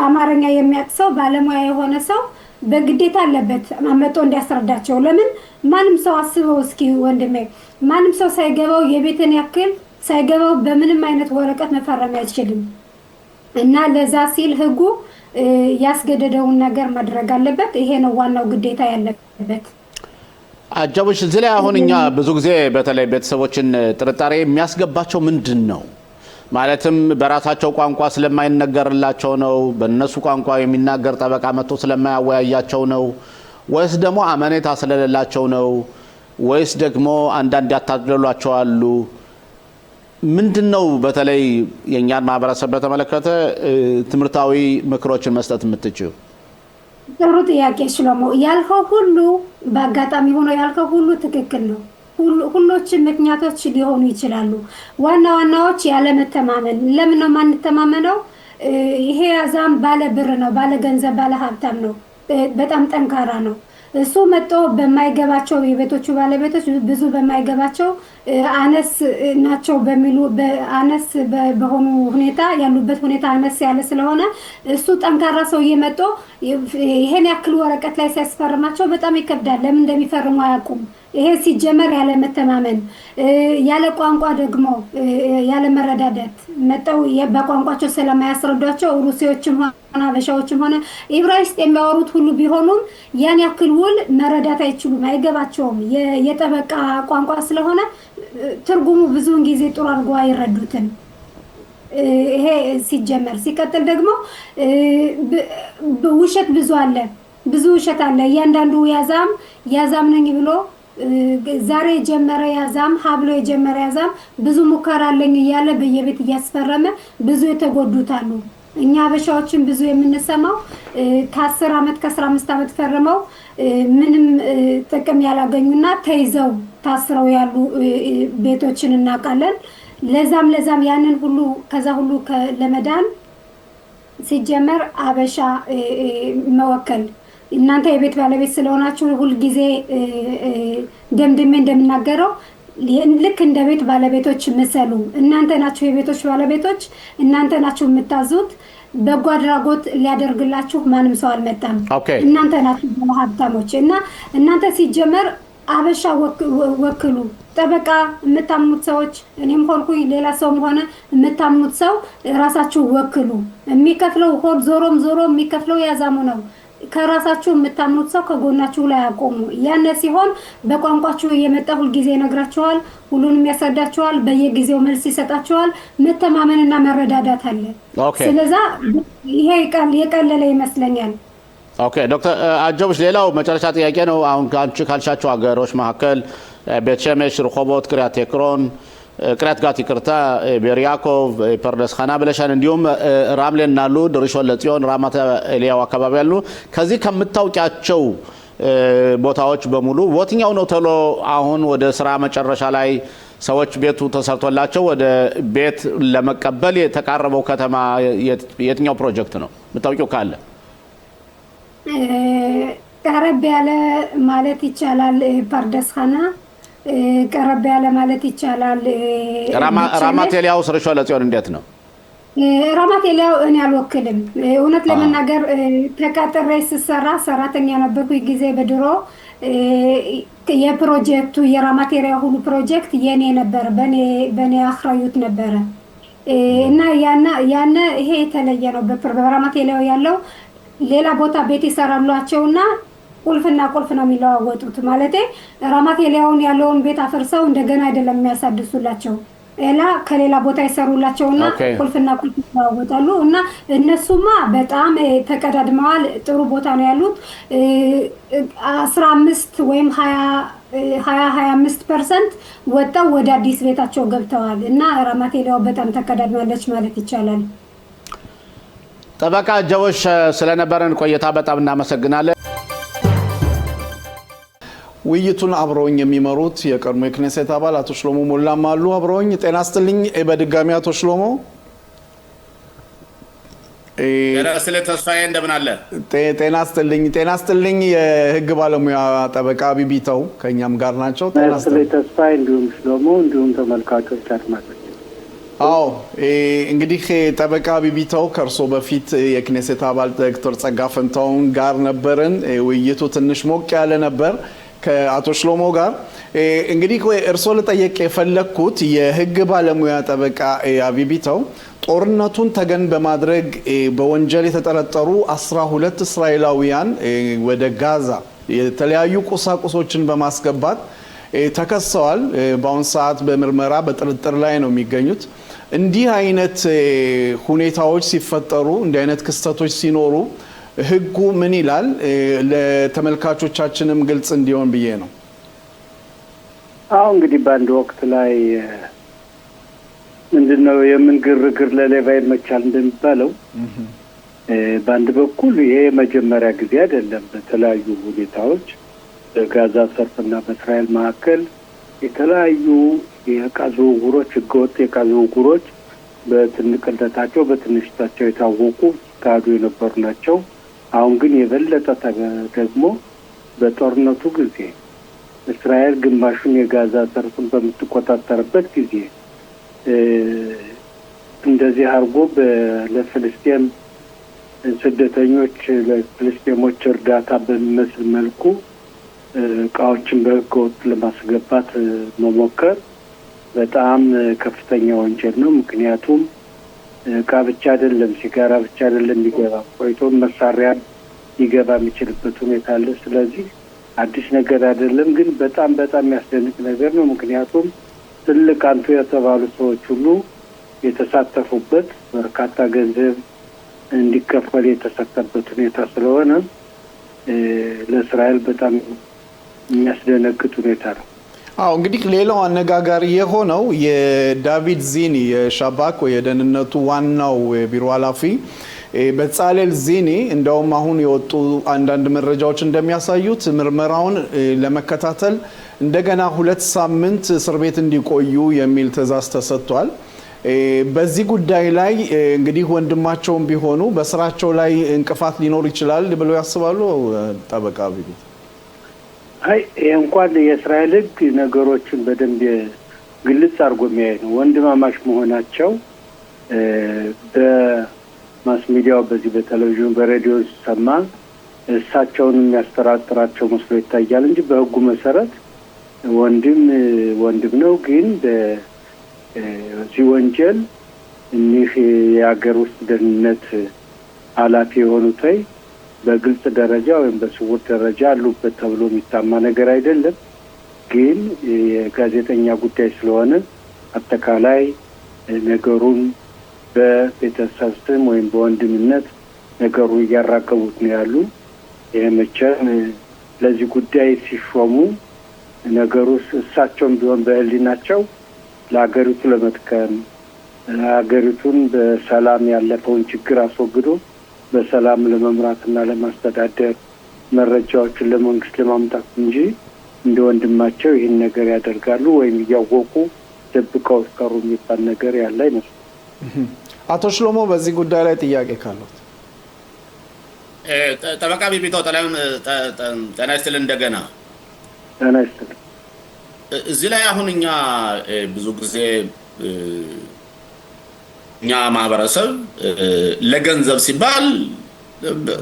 አማርኛ የሚያውቅ ሰው ባለሙያ የሆነ ሰው በግዴታ አለበት አመጦ እንዲያስረዳቸው። ለምን ማንም ሰው አስበው እስኪ ወንድሜ፣ ማንም ሰው ሳይገባው የቤትን ያክል ሳይገባው በምንም አይነት ወረቀት መፈረም አይችልም። እና ለዛ ሲል ህጉ ያስገደደውን ነገር ማድረግ አለበት። ይሄ ነው ዋናው ግዴታ ያለበት። አጃቦች እዚህ ላይ አሁን እኛ ብዙ ጊዜ በተለይ ቤተሰቦችን ጥርጣሬ የሚያስገባቸው ምንድን ነው? ማለትም በራሳቸው ቋንቋ ስለማይነገርላቸው ነው? በእነሱ ቋንቋ የሚናገር ጠበቃ መጥቶ ስለማያወያያቸው ነው? ወይስ ደግሞ አመኔታ ስለሌላቸው ነው? ወይስ ደግሞ አንዳንድ ያታለሏቸው አሉ? ምንድነው በተለይ የኛን ማህበረሰብ በተመለከተ ትምህርታዊ ምክሮችን መስጠት የምትችው? ጥሩ ጥያቄ ሽሎሞ። ያልከው ሁሉ በአጋጣሚ ሆኖ ያልከው ሁሉ ትክክል ነው። ሁሎችም ምክንያቶች ሊሆኑ ይችላሉ። ዋናዎች ያለመተማመን። ለምን ነው ማንተማመነው? ይሄ አዛም ባለ ብር ነው፣ ባለ ገንዘብ፣ ባለ ሀብታም ነው፣ በጣም ጠንካራ ነው። እሱ መጥቶ በማይገባቸው የቤቶቹ ባለቤቶች ብዙ በማይገባቸው አነስ ናቸው በሚሉ አነስ በሆኑ ሁኔታ ያሉበት ሁኔታ አነስ ያለ ስለሆነ እሱ ጠንካራ ሰው እየመጣ ይሄን ያክል ወረቀት ላይ ሲያስፈርማቸው በጣም ይከብዳል። ለምን እንደሚፈርሙ አያውቁም። ይሄ ሲጀመር ያለ መተማመን፣ ያለ ቋንቋ ደግሞ ያለ መረዳዳት መጣው በቋንቋቸው ስለማያስረዷቸው ሩሲዎችም ሆነ አበሻዎችም ሆነ ኢብራይስጥ የሚያወሩት ሁሉ ቢሆኑም ያን ያክል ውል መረዳት አይችሉም፣ አይገባቸውም። የጠበቃ ቋንቋ ስለሆነ ትርጉሙ ብዙውን ጊዜ ጥሩ አድርጎ አይረዱትም። ይሄ ሲጀመር ሲቀጥል ደግሞ ውሸት ብዙ ውሸት አለ። እያንዳንዱ ያዛም ነኝ ብሎ ዛሬ የጀመረ ያዛም ሀብሎ የጀመረ ያዛም ብዙ ሙከራ አለኝ እያለ በየቤት እያስፈረመ ብዙ የተጎዱት አሉ። እኛ አበሻዎችን ብዙ የምንሰማው ከ10 ዓመት ከ15 ዓመት ፈርመው ምንም ጥቅም ያላገኙና ተይዘው ታስረው ያሉ ቤቶችን እናውቃለን። ለዛም ያንን ሁሉ ከዛ ሁሉ ለመዳን ሲጀመር አበሻ መወከል እናንተ የቤት ባለቤት ስለሆናችሁ ሁሉ ጊዜ ደምድሜ እንደምናገረው ልክ እንደ ቤት ባለቤቶች መሰሉ። እናንተ ናችሁ የቤቶች ባለቤቶች፣ እናንተ ናችሁ የምታዙት። በጎ አድራጎት ሊያደርግላችሁ ማንም ሰው አልመጣም። እናንተ ናችሁ ሀብታሞች እና እናንተ ሲጀመር አበሻ ወክሉ። ጠበቃ የምታምኑት ሰዎች እኔም ሆንኩኝ ሌላ ሰውም ሆነ የምታምኑት ሰው ራሳችሁ ወክሉ። የሚከፍለው ሆድ ዞሮም የሚከፍለው ያዛሙ ነው። ከራሳችሁ የምታምኑት ሰው ከጎናችሁ ላይ አቆሙ። ያነ ሲሆን በቋንቋችሁ እየመጣ ሁሉ ጊዜ ይነግራችኋል፣ ሁሉንም ያስረዳችኋል፣ በየጊዜው መልስ ይሰጣችኋል። መተማመንና መረዳዳት አለ። ስለዚህ ይሄ የቀለለ ይመስለኛል። ኦኬ ዶክተር አጀብሽ፣ ሌላው መጨረሻ ጥያቄ ነው። አሁን አንቺ ካልሻቸው ሀገሮች መካከል ቤትሸሜሽ፣ ርሆቦት፣ ቅሪያት ኤክሮን፣ ቅሪያት ጋት ይቅርታ፣ ቤር ያዕቆብ፣ ፐርደስ ኻና ብለሻል። እንዲሁም ራምሌን አሉ፣ ድርሾን ለጽዮን፣ ራማት ኤልያው አካባቢ ያሉ። ከዚህ ከምታውቂያቸው ቦታዎች በሙሉ የትኛው ነው ቶሎ አሁን ወደ ስራ መጨረሻ ላይ ሰዎች ቤቱ ተሰርቶላቸው ወደ ቤት ለመቀበል የተቃረበው ከተማ የትኛው ፕሮጀክት ነው የምታውቂው ካለ? ቀረብ ያለ ማለት ይቻላል ፐርደስ ኻና፣ ቀረብ ያለ ማለት ይቻላል ራማት ኤልያው፣ ድርሾ ለጽዮን እንዴት ነው? ራማት ኤልያው እኔ አልወክልም። እውነት ለመናገር ተቀጥሬ ስሰራ ሰራተኛ ነበርኩኝ ጊዜ በድሮ የፕሮጀክቱ የራማት ኤልያው ሁሉ ፕሮጀክት የኔ ነበር፣ በኔ አክራዩት ነበረ እና ያነ ይሄ የተለየ ነው። በራማት ኤልያው ያለው ሌላ ቦታ ቤት ይሰራሏቸውና ቁልፍና ቁልፍ ነው የሚለዋወጡት። ማለቴ ራማት ኤልያውን ያለውን ቤት አፈርሰው እንደገና አይደለም የሚያሳድሱላቸው፣ ከሌላ ቦታ ይሰሩላቸውና ቁልፍና ቁልፍ ይለዋወጣሉ። እና እነሱማ በጣም ተቀዳድመዋል። ጥሩ ቦታ ነው ያሉት። 15 ወይም 25% ወጣው ወደ አዲስ ቤታቸው ገብተዋል። እና ራማት ኤልያው በጣም ተቀዳድማለች ማለት ይቻላል። ጠበቃ ጀወሽ ስለነበረን ቆይታ በጣም እናመሰግናለን። ውይይቱን አብረውኝ የሚመሩት የቀድሞ የክኔሴት አባል አቶ ሽሎሞ ሞላም አሉ። አብረውኝ ጤና ይስጥልኝ። በድጋሚ አቶ ሽሎሞ ስለ ተስፋዬ እንደምን አለ? ጤና ይስጥልኝ። የህግ ባለሙያ ጠበቃ ቢቢተው ከኛም ጋር ናቸው። ጤና ይስጥልኝ ተስፋዬ፣ እንዲሁም ሽሎሞ፣ እንዲሁም ተመልካቾች አድማጮች። አዎ እንግዲህ ጠበቃ ቢቢተው ከእርሶ በፊት የክኔሴት አባል ዶክተር ጸጋ ፈንታውን ጋር ነበርን። ውይይቱ ትንሽ ሞቅ ያለ ነበር ከአቶ ሽሎሞ ጋር። እንግዲህ እርሶ ልጠየቅ የፈለግኩት የህግ ባለሙያ ጠበቃ ቢቢተው ጦርነቱን ተገን በማድረግ በወንጀል የተጠረጠሩ 12 እስራኤላውያን ወደ ጋዛ የተለያዩ ቁሳቁሶችን በማስገባት ተከሰዋል። በአሁን ሰዓት በምርመራ በጥርጥር ላይ ነው የሚገኙት። እንዲህ አይነት ሁኔታዎች ሲፈጠሩ፣ እንዲህ አይነት ክስተቶች ሲኖሩ ህጉ ምን ይላል? ለተመልካቾቻችንም ግልጽ እንዲሆን ብዬ ነው። አሁን እንግዲህ በአንድ ወቅት ላይ ምንድነው የምን ግርግር ለሌባ ይመቻል እንደሚባለው በአንድ በኩል ይሄ መጀመሪያ ጊዜ አይደለም። በተለያዩ ሁኔታዎች በጋዛ ሰርፍና በእስራኤል መካከል የተለያዩ የዕቃ ዝውውሮች፣ ህገወጥ የዕቃ ዝውውሮች በትንቅነታቸው በትንሽታቸው የታወቁ ሲካሄዱ የነበሩ ናቸው። አሁን ግን የበለጠ ደግሞ በጦርነቱ ጊዜ እስራኤል ግማሹን የጋዛ ሰርፍን በምትቆጣጠርበት ጊዜ እንደዚህ አድርጎ ለፍልስጤም ስደተኞች ለፍልስጤሞች እርዳታ በሚመስል መልኩ እቃዎችን በህገወጥ ለማስገባት መሞከር በጣም ከፍተኛ ወንጀል ነው። ምክንያቱም እቃ ብቻ አይደለም፣ ሲጋራ ብቻ አይደለም የሚገባ፣ ቆይቶ መሳሪያ ሊገባ የሚችልበት ሁኔታ አለ። ስለዚህ አዲስ ነገር አይደለም፣ ግን በጣም የሚያስደንቅ ነገር ነው። ምክንያቱም ትልቅ አንቱ የተባሉ ሰዎች ሁሉ የተሳተፉበት በርካታ ገንዘብ እንዲከፈል የተሰጠበት ሁኔታ ስለሆነ ለእስራኤል በጣም የሚያስደነግጥ ሁኔታ ነው። አዎ እንግዲህ ሌላው አነጋጋሪ የሆነው የዳቪድ ዚኒ የሻባክ ወይ የደህንነቱ ዋናው ቢሮ ኃላፊ በጻሌል ዚኒ እንደውም አሁን የወጡ አንዳንድ መረጃዎች እንደሚያሳዩት ምርመራውን ለመከታተል እንደገና 2 ሳምንት እስር ቤት እንዲቆዩ የሚል ትዕዛዝ ተሰጥቷል። በዚህ ጉዳይ ላይ እንግዲህ ወንድማቸውም ቢሆኑ በስራቸው ላይ እንቅፋት ሊኖር ይችላል ብለው ያስባሉ? ጠበቃ ቢሉ እንኳን የእስራኤል ህግ ነገሮችን በደንብ ግልጽ አድርጎ የሚያይ ነው። ወንድማማች መሆናቸው በማስ ሚዲያው በዚህ በቴሌቪዥን በሬዲዮ ሲሰማ እሳቸውን የሚያስተራጥራቸው መስሎ ይታያል እንጂ በህጉ መሰረት ወንድም ነው። ግን በዚህ ወንጀል እኒህ የሀገር ውስጥ ደህንነት ኃላፊ የሆኑት በግልጽ ደረጃ ወይም በስውር ደረጃ አሉበት ተብሎ የሚታማ ነገር አይደለም። ግን የጋዜጠኛ ጉዳይ ስለሆነ አጠቃላይ ነገሩን በቤተሰብ ስም ወይም በወንድምነት ነገሩን እያራገቡት ነው ያሉ። ይህ መቼም ለዚህ ጉዳይ ሲሾሙ ነገሩ እሳቸውም ቢሆን በህሊናቸው ለሀገሪቱ ለመጥቀም ሀገሪቱን በሰላም ያለፈውን ችግር አስወግዶ በሰላም ለመምራትና ለማስተዳደር መረጃዎችን ለመንግስት ለማምጣት እንጂ እንደ ወንድማቸው ይህን ነገር ያደርጋሉ ወይም እያወቁ ደብቀው ቀሩ የሚባል ነገር ያለ አይመስልም። አቶ ሽሎሞ በዚህ ጉዳይ ላይ ጥያቄ ካሉት? ጠበቃ ቢቢተው ጤና ይስጥልን። እንደገና ጤና ይስጥልን። እዚህ ላይ አሁን እኛ ብዙ ጊዜ እኛ ማህበረሰብ ለገንዘብ ሲባል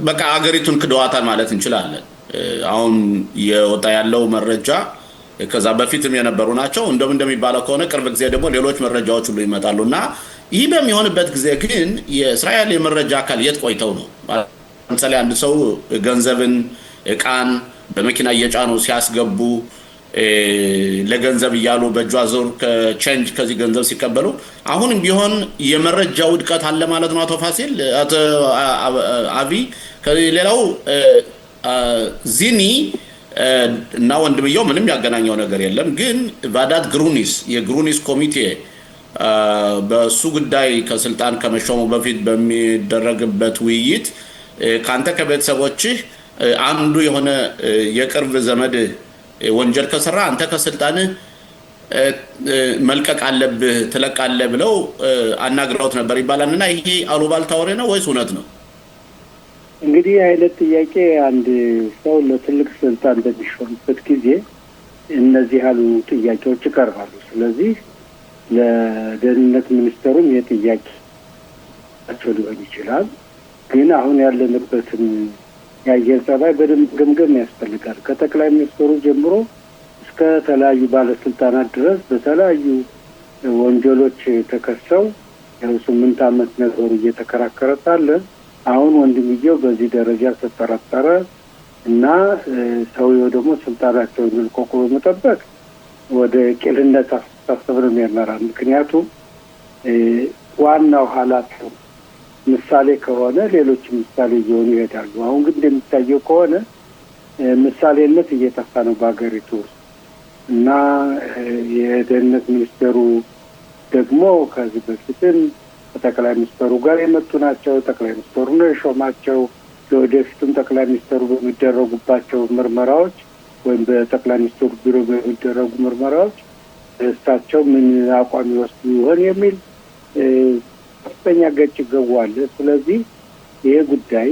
በቃ አገሪቱን ክደዋታል ማለት እንችላለን። አሁን የወጣ ያለው መረጃ ከዛ በፊትም የነበሩ ናቸው። እንደሚባለው ከሆነ ቅርብ ጊዜ ደግሞ ሌሎች መረጃዎች ሁሉ ይመጣሉና ይህ በሚሆንበት ጊዜ ግን የእስራኤል የመረጃ አካል የት ቆይተው ነው? ለምሳሌ አንድ ሰው ገንዘብን ዕቃን በመኪና እየጫኑ ሲያስገቡ ለገንዘብ እያሉ በእጇ ዞር ከቼንጅ ከዚህ ገንዘብ ሲቀበሉ አሁንም ቢሆን የመረጃ ውድቀት አለ ማለት ነው። አቶ ፋሲል፣ አቶ አቢ ከሌላው ዚኒ እና ወንድምየው ምንም ያገናኘው ነገር የለም። ግን ቫዳት ግሩኒስ የግሩኒስ ኮሚቴ በሱ ጉዳይ ከስልጣን ከመሾሙ በፊት በሚደረግበት ውይይት ካንተ ከቤተሰቦችህ አንዱ የሆነ የቅርብ ዘመድ ወንጀል ከሰራ አንተ ከስልጣንህ መልቀቅ አለብህ ትለቃለህ ብለው አናግረውት ነበር ይባላልና ይሄ አሉባልታ ወሬ ነው ወይስ እውነት ነው? እንግዲህ አይነት ጥያቄ አንድ ሰው ለትልቅ ስልጣን በሚሾምበት ጊዜ እነዚህ ያሉ ጥያቄዎች ይቀርባሉ። ስለዚህ ለደህንነት ሚኒስተሩም የጥያቄ ሊሆን ይችላል። ግን አሁን ያለንበትን የአየር ጸባይ በደንብ ገምገም ያስፈልጋል። ከጠቅላይ ሚኒስትሩ ጀምሮ እስከ ተለያዩ ባለስልጣናት ድረስ በተለያዩ ወንጀሎች ተከሰው ያው 8 ዓመት ነገሩ እየተከራከረ ሳለ አሁን ወንድምየው በዚህ ደረጃ ተጠራጠረ እና ሰውየው ደግሞ ስልጣናቸውን መልቀቁ በመጠበቅ ወደ ቂልነት አስተሳሰብ ነው የሚያመራው። ምክንያቱም ዋናው ኃላፊው ምሳሌ ከሆነ ሌሎች ምሳሌ እየሆኑ ይሄዳሉ። አሁን ግን እንደሚታየው ከሆነ ምሳሌነት እየጠፋ ነው በአገሪቱ እና የደህንነት ሚኒስትሩ ደግሞ ከዚህ በፊትም ከጠቅላይ ሚኒስትሩ ጋር የመጡ ናቸው። ጠቅላይ ሚኒስትሩ ነው የሾማቸው። ለወደፊቱም ጠቅላይ ሚኒስትሩ በሚደረጉባቸው ምርመራዎች ወይም በጠቅላይ ሚኒስትሩ ቢሮ በሚደረጉ ምርመራዎች እሳቸው ምን አቋም ይወስዱ ይሆን የሚል ከፍተኛ ገጭ ገዋለ። ስለዚህ ይሄ ጉዳይ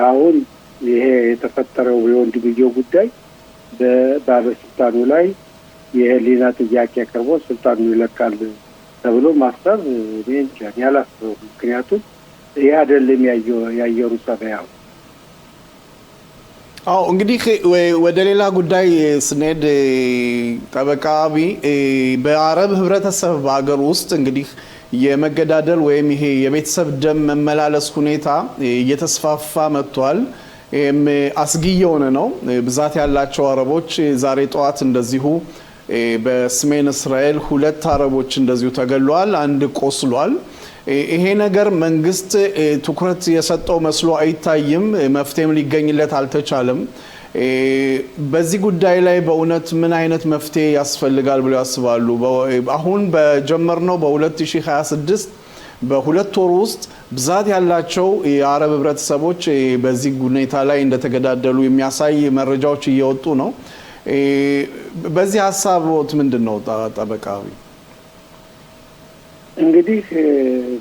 አሁን ይሄ የተፈጠረው የወንድምየው ጉዳይ በባለስልጣኑ ላይ የህሊና ጥያቄ ቀርቦ ስልጣኑ ይለቃል ተብሎ ማሰብ እኔ እንጃ ያላስበው። ምክንያቱም ይሄ አይደለም ያየሩ ጸባያው። አዎ እንግዲህ ወደ ሌላ ጉዳይ ስንሄድ ጠበቃ አቢ በአረብ ህብረተሰብ በአገር ውስጥ እንግዲህ የመገዳደል ወይም ይሄ የቤተሰብ ደም መመላለስ ሁኔታ እየተስፋፋ መጥቷል። ይሄም አስጊ የሆነ ነው። ብዛት ያላቸው አረቦች ዛሬ ጠዋት እንደዚሁ በሰሜን እስራኤል 2 አረቦች እንደዚሁ ተገለዋል፣ አንድ ቆስሏል። ይሄ ነገር መንግስት ትኩረት የሰጠው መስሎ አይታይም፣ መፍትሄም ሊገኝለት አልተቻለም። በዚህ ጉዳይ ላይ በእውነት ምን አይነት መፍትሄ ያስፈልጋል ብለው ያስባሉ? አሁን በጀመርነው በ2026 በ2 ወር ውስጥ ብዛት ያላቸው የአረብ ህብረተሰቦች በዚህ ሁኔታ ላይ እንደተገዳደሉ የሚያሳይ መረጃዎች እየወጡ ነው። በዚህ ሀሳቦት ምንድነው ጠበቃ? እንግዲህ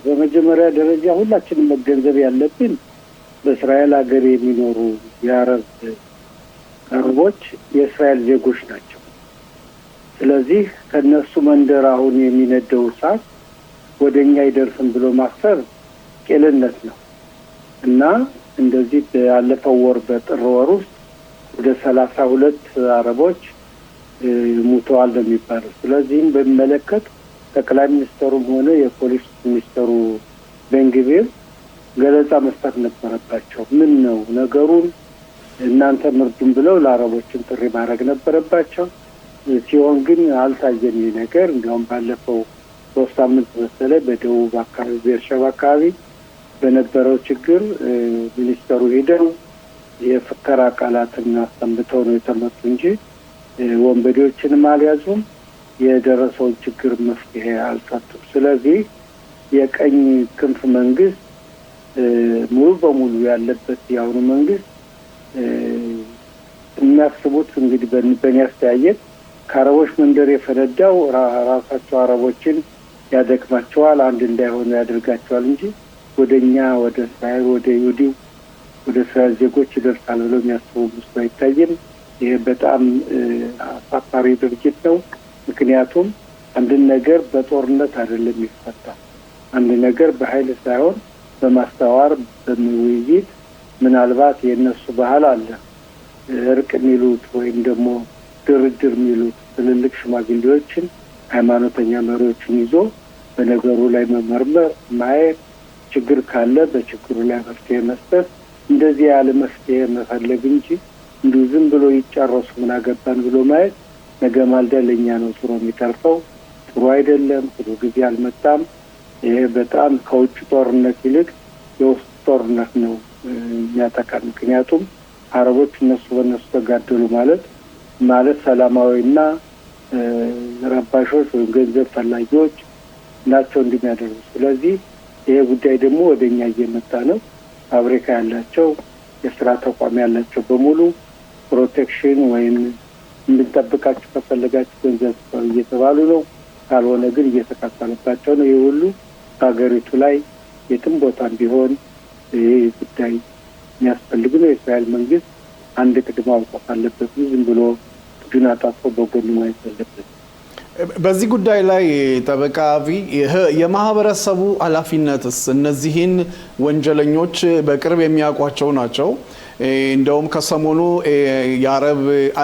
በመጀመሪያ ደረጃ ሁላችንም መገንዘብ ያለብን በእስራኤል ሀገር የሚኖሩ የአረብ አረቦች የእስራኤል ዜጎች ናቸው። ስለዚህ ከነሱ መንደር አሁን የሚነደው እሳት ወደኛ ይደርስም ብሎ ማሰብ ቄልነት ነው እና እንደዚህ ያለፈው ወር በጥር ወር ውስጥ ወደ 32 አረቦች ሙተዋል ነው የሚባለው። ስለዚህም በሚመለከት ጠቅላይ ሚኒስትሩም ሆነ የፖሊስ ሚኒስትሩ ቤንግቪር ገለጻ መስጠት ነበረባቸው። ምን ነው ነገሩን እናንተ ምርዱን ብለው ለአረቦችን ጥሪ ማድረግ ነበረባቸው። ሲሆን ግን አልታየም ይህ ነገር። እንዲያውም ባለፈው 3 ሳምንት መሰለኝ በደቡብ አካባቢ ቤርሸባ አካባቢ በነበረው ችግር ሚኒስተሩ ሄደው የፍከራ ቃላትን አሰምተው ነው የተመቱ እንጂ ወንበዴዎችንም አልያዙም፣ የደረሰውን ችግር መፍትሄ አልሰጡም። ስለዚህ የቀኝ ክንፍ መንግስት ሙሉ በሙሉ ያለበት የአሁኑ መንግስት የሚያስቡት እንግዲህ በእኔ አስተያየት ከአረቦች መንደር የፈነዳው ራሳቸው አረቦችን ያደክማቸዋል፣ አንድ እንዳይሆኑ ያደርጋቸዋል እንጂ ወደኛ ወደ እስራኤል ወደ ይሁዲው ወደ እስራኤል ዜጎች ይደርሳል ብለው የሚያስቡ ምስሉ አይታይም። ይሄ በጣም አሳፋሪ ድርጊት ነው። ምክንያቱም አንድን ነገር በጦርነት አይደለም የሚፈታው። አንድ ነገር በኃይል ሳይሆን በማስተዋር በውይይት ምናልባት የእነሱ ባህል አለ እርቅ የሚሉት ወይም ደግሞ ድርድር የሚሉት ትልልቅ ሽማግሌዎችን ሃይማኖተኛ መሪዎችን ይዞ በነገሩ ላይ መመርመር፣ ማየት፣ ችግር ካለ በችግሩ ላይ መፍትሄ መስጠት፣ እንደዚህ ያለ መፍትሄ መፈለግ እንጂ እንዲሁ ዝም ብሎ ይጨረሱ ምን አገባን ብሎ ማየት ነገ ማልዳ ለእኛ ነው ጥሩ የሚተርፈው። ጥሩ አይደለም። ጥሩ ጊዜ አልመጣም። ይሄ በጣም ከውጭ ጦርነት ይልቅ የውስጥ ጦርነት ነው የሚያጠቃን። ምክንያቱም አረቦች እነሱ በእነሱ ተጋደሉ ማለት ሰላማዊና ረባሾች ወይም ገንዘብ ፈላጊዎች ናቸው እንደሚያደርጉ ስለዚህ ይሄ ጉዳይ ደግሞ ወደኛ እየመጣ ነው ፋብሪካ ያላቸው የስራ ተቋም ያላቸው በሙሉ ፕሮቴክሽን ወይም እንድጠብቃችሁ ከፈለጋችሁ ገንዘብ እየተባሉ ነው ካልሆነ ግን እየተካፈለባቸው ነው ይሄ ሁሉ ሀገሪቱ ላይ የትም ቦታ ቢሆን ይሄ ጉዳይ የሚያስፈልግ ነው የእስራኤል መንግስት አንድ ቅድመ አውቆ አለበት ዝም ብሎ ግናታፎ በጎን ማየት አለበት በዚህ ጉዳይ ላይ ጠበቃ አቢ የማህበረሰቡ ኃላፊነትስ እነዚህን ወንጀለኞች በቅርብ የሚያውቋቸው ናቸው እንደውም ከሰሞኑ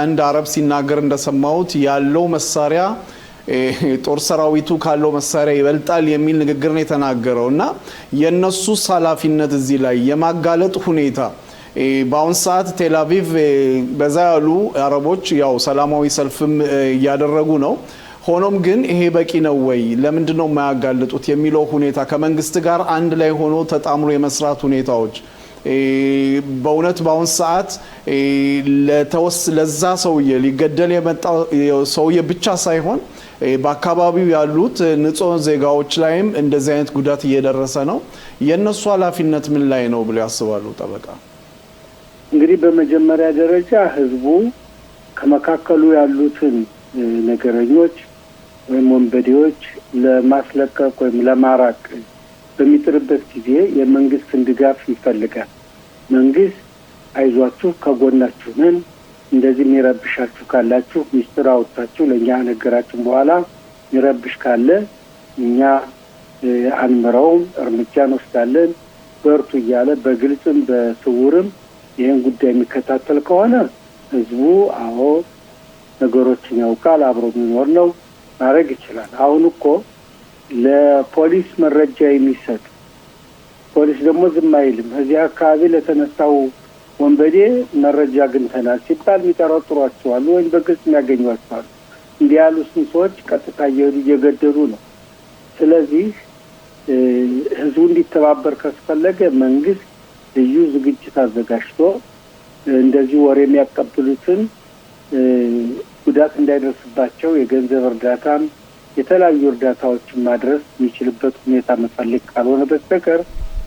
አንድ አረብ ሲናገር እንደሰማሁት ያለው መሳሪያ ጦር ሰራዊቱ ካለው መሳሪያ ይበልጣል የሚል ንግግር ነው የተናገረውና የነሱ ኃላፊነት እዚህ ላይ የማጋለጥ ሁኔታ በአሁን ሰዓት ቴልአቪቭ በዛ ያሉ አረቦች ያው ሰላማዊ ሰልፍም እያደረጉ ነው ሆኖም ግን ይሄ በቂ ነው ወይ ለምንድን ነው የማያጋልጡት የሚለው ሁኔታ ከመንግስት ጋር አንድ ላይ ሆኖ ተጣምሮ የመስራት ሁኔታዎች በእውነት በአሁን ሰዓት ለዛ ሰውዬ ሊገደል የመጣው ሰውዬ ብቻ ሳይሆን በአካባቢው ያሉት ንጹህ ዜጋዎች ላይም እንደዚህ አይነት ጉዳት እየደረሰ ነው የነሱ ኃላፊነት ምን ላይ ነው ብለው ያስባሉ ጠበቃ እንግዲህ በመጀመሪያ ደረጃ ህዝቡ ከመካከሉ ያሉትን ነገረኞች ወይም ወንበዴዎች ለማስለቀቅ ወይም ለማራቅ በሚጥርበት ጊዜ የመንግስትን ድጋፍ ይፈልጋል መንግስት አይዟችሁ ከጎናችሁ ነን እንደዚህ የሚረብሻችሁ ካላችሁ ሚስጥር አውጥታችሁ ለኛ ነገራችሁ በኋላ ይረብሽ ካለ እኛ አንመራውም እርምጃ እንወስዳለን በርቱ እያለ በግልጽም በስውርም ይሄን ጉዳይ የሚከታተል ከሆነ ህዝቡ አዎ ነገሮችን ያውቃል አብሮ የሚኖር ነው ማድረግ ይችላል አሁን እኮ ለፖሊስ መረጃ የሚሰጥ ፖሊስ ደግሞ ዝም አይልም እዚህ አካባቢ ለተነሳው ወንበዴ መረጃ ግንተናል ሲባል የሚጠረጥሯቸዋል ወይም በግልጽ የሚያገኟቸዋል እንዲህ ያሉ ሰዎች ቀጥታ እየገደሉ ነው ስለዚህ ህዝቡ እንዲተባበር ካስፈለገ መንግስት ልዩ ዝግጅት አዘጋጅቶ እንደዚህ ወሬ የሚያቀብሉትን ጉዳት እንዳይደርስባቸው የገንዘብ እርዳታም የተለያዩ እርዳታዎችን ማድረስ የሚችልበት ሁኔታ መፈልግ ካልሆነ በስተቀር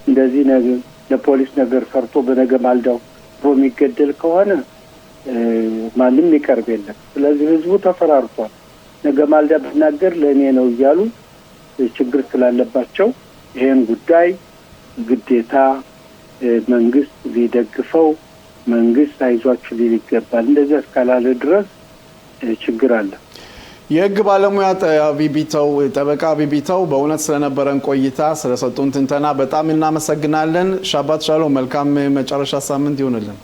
እንደዚህ ነገር ለፖሊስ ነገር ሰርቶ በነገ ማልዳው የሚገደል ከሆነ ማንም ይቀርብ የለም ስለዚህ ህዝቡ ተፈራርቷል ነገ ማልዳ ብናገር ለኔ ነው እያሉ ችግር ስላለባቸው ይሄን ጉዳይ ግዴታ መንግስት ሊደግፈው መንግስት አይዟችሁ ሊል ይገባል እንደዚህ እስካላለ ድረስ ችግር አለ የህግ ባለሙያ አቢቢታው ጠበቃ አቢቢታው በእውነት ስለነበረን ቆይታ ስለሰጡን ትንተና በጣም እናመሰግናለን ሻባት ሻሎም መልካም መጨረሻ ሳምንት ይሁንልን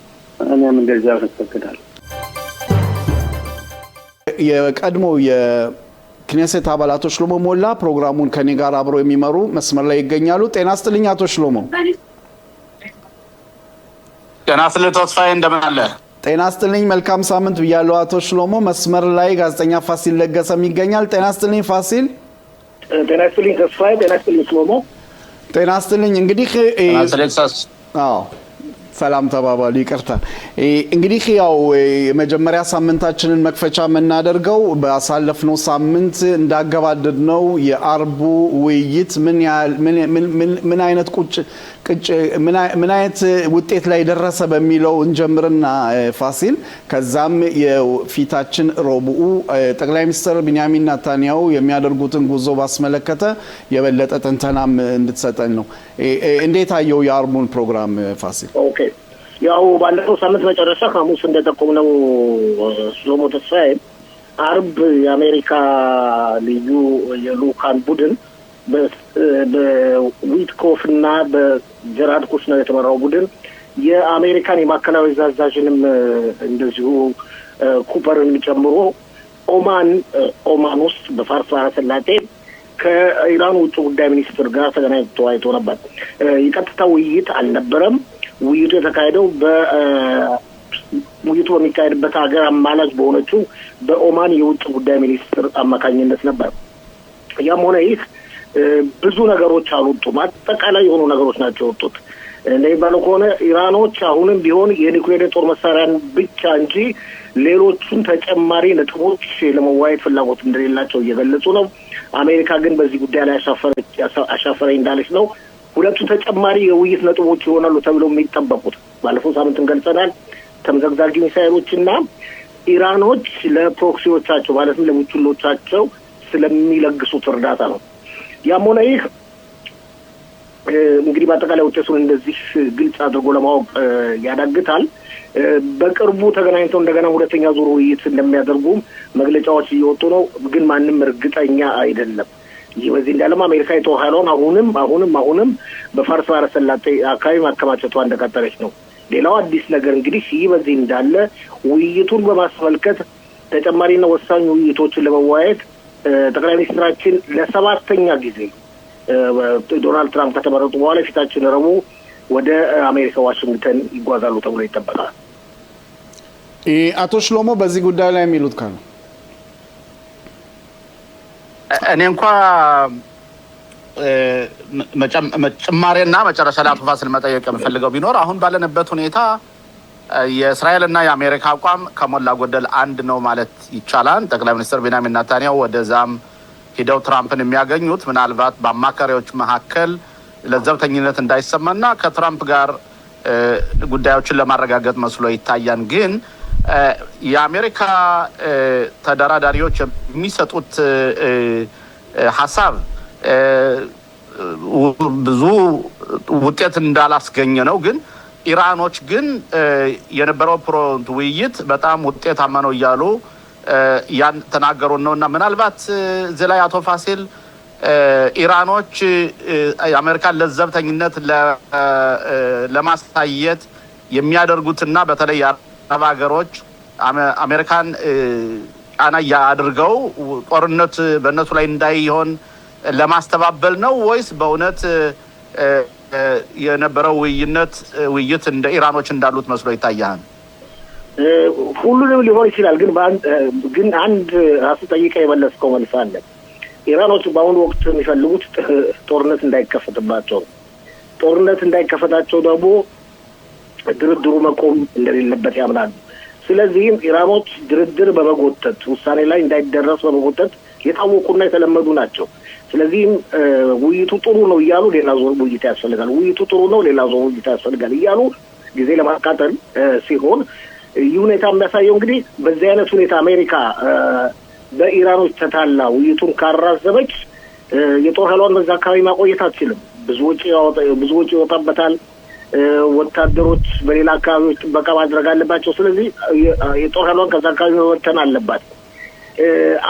እኔም እንደዚህ አመሰግናለሁ የቀድሞ የክኔሴት አባላቶ ሽሎሞ ሞላ ፕሮግራሙን ከኔ ጋር አብሮ የሚመሩ መስመር ላይ ይገኛሉ ጤና ይስጥልኝ አቶ ሽሎሞ ጤና ይስጥልኝ ተስፋዬ እንደምን አለ ጤና ይስጥልኝ መልካም ሳምንት ብያለሁ አቶ ሽሎሞ መስመር ላይ ጋዜጠኛ ፋሲል ለገሰም ይገኛል ጤና ይስጥልኝ ፋሲል ጤና ይስጥልኝ ተስፋዬ ጤና ይስጥልኝ ሽሎሞ ጤና ይስጥልኝ እንግዲህ ሰላም ተባባሉ ይቅርታ እንግዲህ ያው የመጀመሪያ ሳምንታችንን መክፈቻ የምናደርገው በአሳለፍነው ሳምንት እንዳገባደድነው የአርቡ ውይይት ምን አይነት ምን አይነት ውጤት ላይ ደረሰ በሚለው እንጀምርና ፋሲል ከዛም የፊታችን ረቡዕ ጠቅላይ ሚኒስትር ቢንያሚን ኔታንያሁ የሚያደርጉትን ጉዞ ባስመለከተ የበለጠ ትንተናም እንድትሰጠን ነው እንዴት አየው የአርቡን ፕሮግራም ፋሲል ኦኬ ያው ባለፈው ሳምንት መጨረሻ ሐሙስ እንደተቆመው ሶሞ ተስፋዬ አርብ የአሜሪካ ልዩ የሉካን ቡድን በዊትኮፍና በጀራርድ ኩሽነር የተመራው ቡድን የአሜሪካን የማዕከላዊ አዛዥንም እንደዚሁ ኩፐርን ጨምሮ ኦማን ውስጥ በፋርስ ባህረ ሰላጤ ከኢራን ውጭ ጉዳይ ሚኒስትር ጋር ተገናኝቶ ነበር የቀጥታ ውይይት አልነበረም ውይይቱ የተካሄደው ውይይቱ በሚካሄድበት ሀገር አማላጅ በሆነችው በኦማን የውጭ ጉዳይ ሚኒስትር አማካኝነት ነበር ያም ሆነ ይህ ብዙ ነገሮች አልወጡም አጠቃላይ የሆኑ ነገሮች ናቸው የወጡት እንደሚባለው ከሆነ ኢራኖች አሁንም ቢሆን የኒውክሌር ጦር መሳሪያን ብቻ እንጂ ሌሎቹን ተጨማሪ ነጥቦች ለመዋየት ፍላጎት እንደሌላቸው እየገለጹ ነው። አሜሪካ ግን በዚህ ጉዳይ ላይ አሻፈረኝ እንዳለች ነው። ሁለቱ ተጨማሪ የውይይት ነጥቦች ይሆናሉ ተብለው የሚጠበቁት ባለፈው ሳምንትም ገልጸናል፣ ተምዘግዛጊ ሚሳኤሎችና ኢራኖች ለፕሮክሲዎቻቸው ማለትም ለቡችሎቻቸው ስለሚለግሱት እርዳታ ነው። ያም ሆነ ይህ እንግዲህ በአጠቃላይ ውጤቱን እንደዚህ ግልጽ አድርጎ ለማወቅ ያዳግታል። በቅርቡ ተገናኝተው እንደገና ሁለተኛ ዙር ውይይት እንደሚያደርጉም መግለጫዎች እየወጡ ነው፣ ግን ማንም እርግጠኛ አይደለም። ይህ በዚህ እንዳለም አሜሪካ የጦር ኃይሏን አሁንም በፋርስ ባህረ ሰላጤ አካባቢ ማከማቸቷ እንደቀጠለች ነው። ሌላው አዲስ ነገር እንግዲህ ይህ በዚህ እንዳለ ውይይቱን በማስመልከት ተጨማሪና ወሳኝ ውይይቶችን ለመወያየት ጠቅላይ ሚኒስትራችን ለሰባተኛ ጊዜ ዶናልድ ትራምፕ ከተመረጡ በኋላ ፊታችን ረቡዕ ወደ አሜሪካ ዋሽንግተን ይጓዛሉ ተብሎ ይጠበቃል። አቶ ሽሎሞ በዚህ ጉዳይ ላይ የሚሉት ካሉ? እኔ እንኳ ጭማሬና መጨረሻ ላይ አቶ ፋሲል መጠየቅ የምፈልገው ቢኖር አሁን ባለንበት ሁኔታ የእስራኤልና የአሜሪካ አቋም ከሞላ ጎደል አንድ ነው ማለት ይቻላል። ጠቅላይ ሚኒስትር ቤንያሚን ኔታንያሁ ወደዛም ሄደው ትራምፕን የሚያገኙት ምናልባት በአማካሪዎች መካከል ለዘብተኝነት እንዳይሰማና ከትራምፕ ጋር ጉዳዮችን ለማረጋገጥ መስሎ ይታያል። ግን የአሜሪካ ተደራዳሪዎች የሚሰጡት ሀሳብ ብዙ ውጤት እንዳላስገኘ ነው። ግን ኢራኖች ግን የነበረው ውይይት በጣም ውጤታማ ነው እያሉ ያን ተናገሩ ነው እና ምናልባት እዚህ ላይ አቶ ፋሲል ኢራኖች የአሜሪካን ለዘብተኝነት ለማሳየት የሚያደርጉትና በተለይ የአረብ ሀገሮች አሜሪካን ጫና አድርገው ጦርነት በእነሱ ላይ እንዳይሆን ለማስተባበል ነው ወይስ በእውነት የነበረው ውይይት እንደ ኢራኖች እንዳሉት መስሎ ይታያል? ሁሉንም ሊሆን ይችላል። ግን አንድ ራሱ ጠይቀ የመለስከው መልስ አለ። ኢራኖች በአሁኑ ወቅት የሚፈልጉት ጦርነት እንዳይከፈትባቸው፣ ጦርነት እንዳይከፈታቸው ደግሞ ድርድሩ መቆም እንደሌለበት ያምናሉ። ስለዚህም ኢራኖች ድርድር በመጎተት ውሳኔ ላይ እንዳይደረስ በመጎተት የታወቁና የተለመዱ ናቸው። ስለዚህም ውይይቱ ጥሩ ነው እያሉ ሌላ ዞር ውይይት ያስፈልጋል፣ ውይይቱ ጥሩ ነው ሌላ ዞር ውይይት ያስፈልጋል እያሉ ጊዜ ለማቃጠል ሲሆን ይህ ሁኔታ የሚያሳየው እንግዲህ በዚህ አይነት ሁኔታ አሜሪካ በኢራኖች ተታላ ውይይቱን ካራዘመች የጦር ኃይሏን በዛ አካባቢ ማቆየት አትችልም። ብዙ ወጪ ይወጣበታል። ወታደሮች በሌላ አካባቢዎች ጥበቃ ማድረግ አለባቸው። ስለዚህ የጦር ኃይሏን ከዛ አካባቢ መበተን አለባት።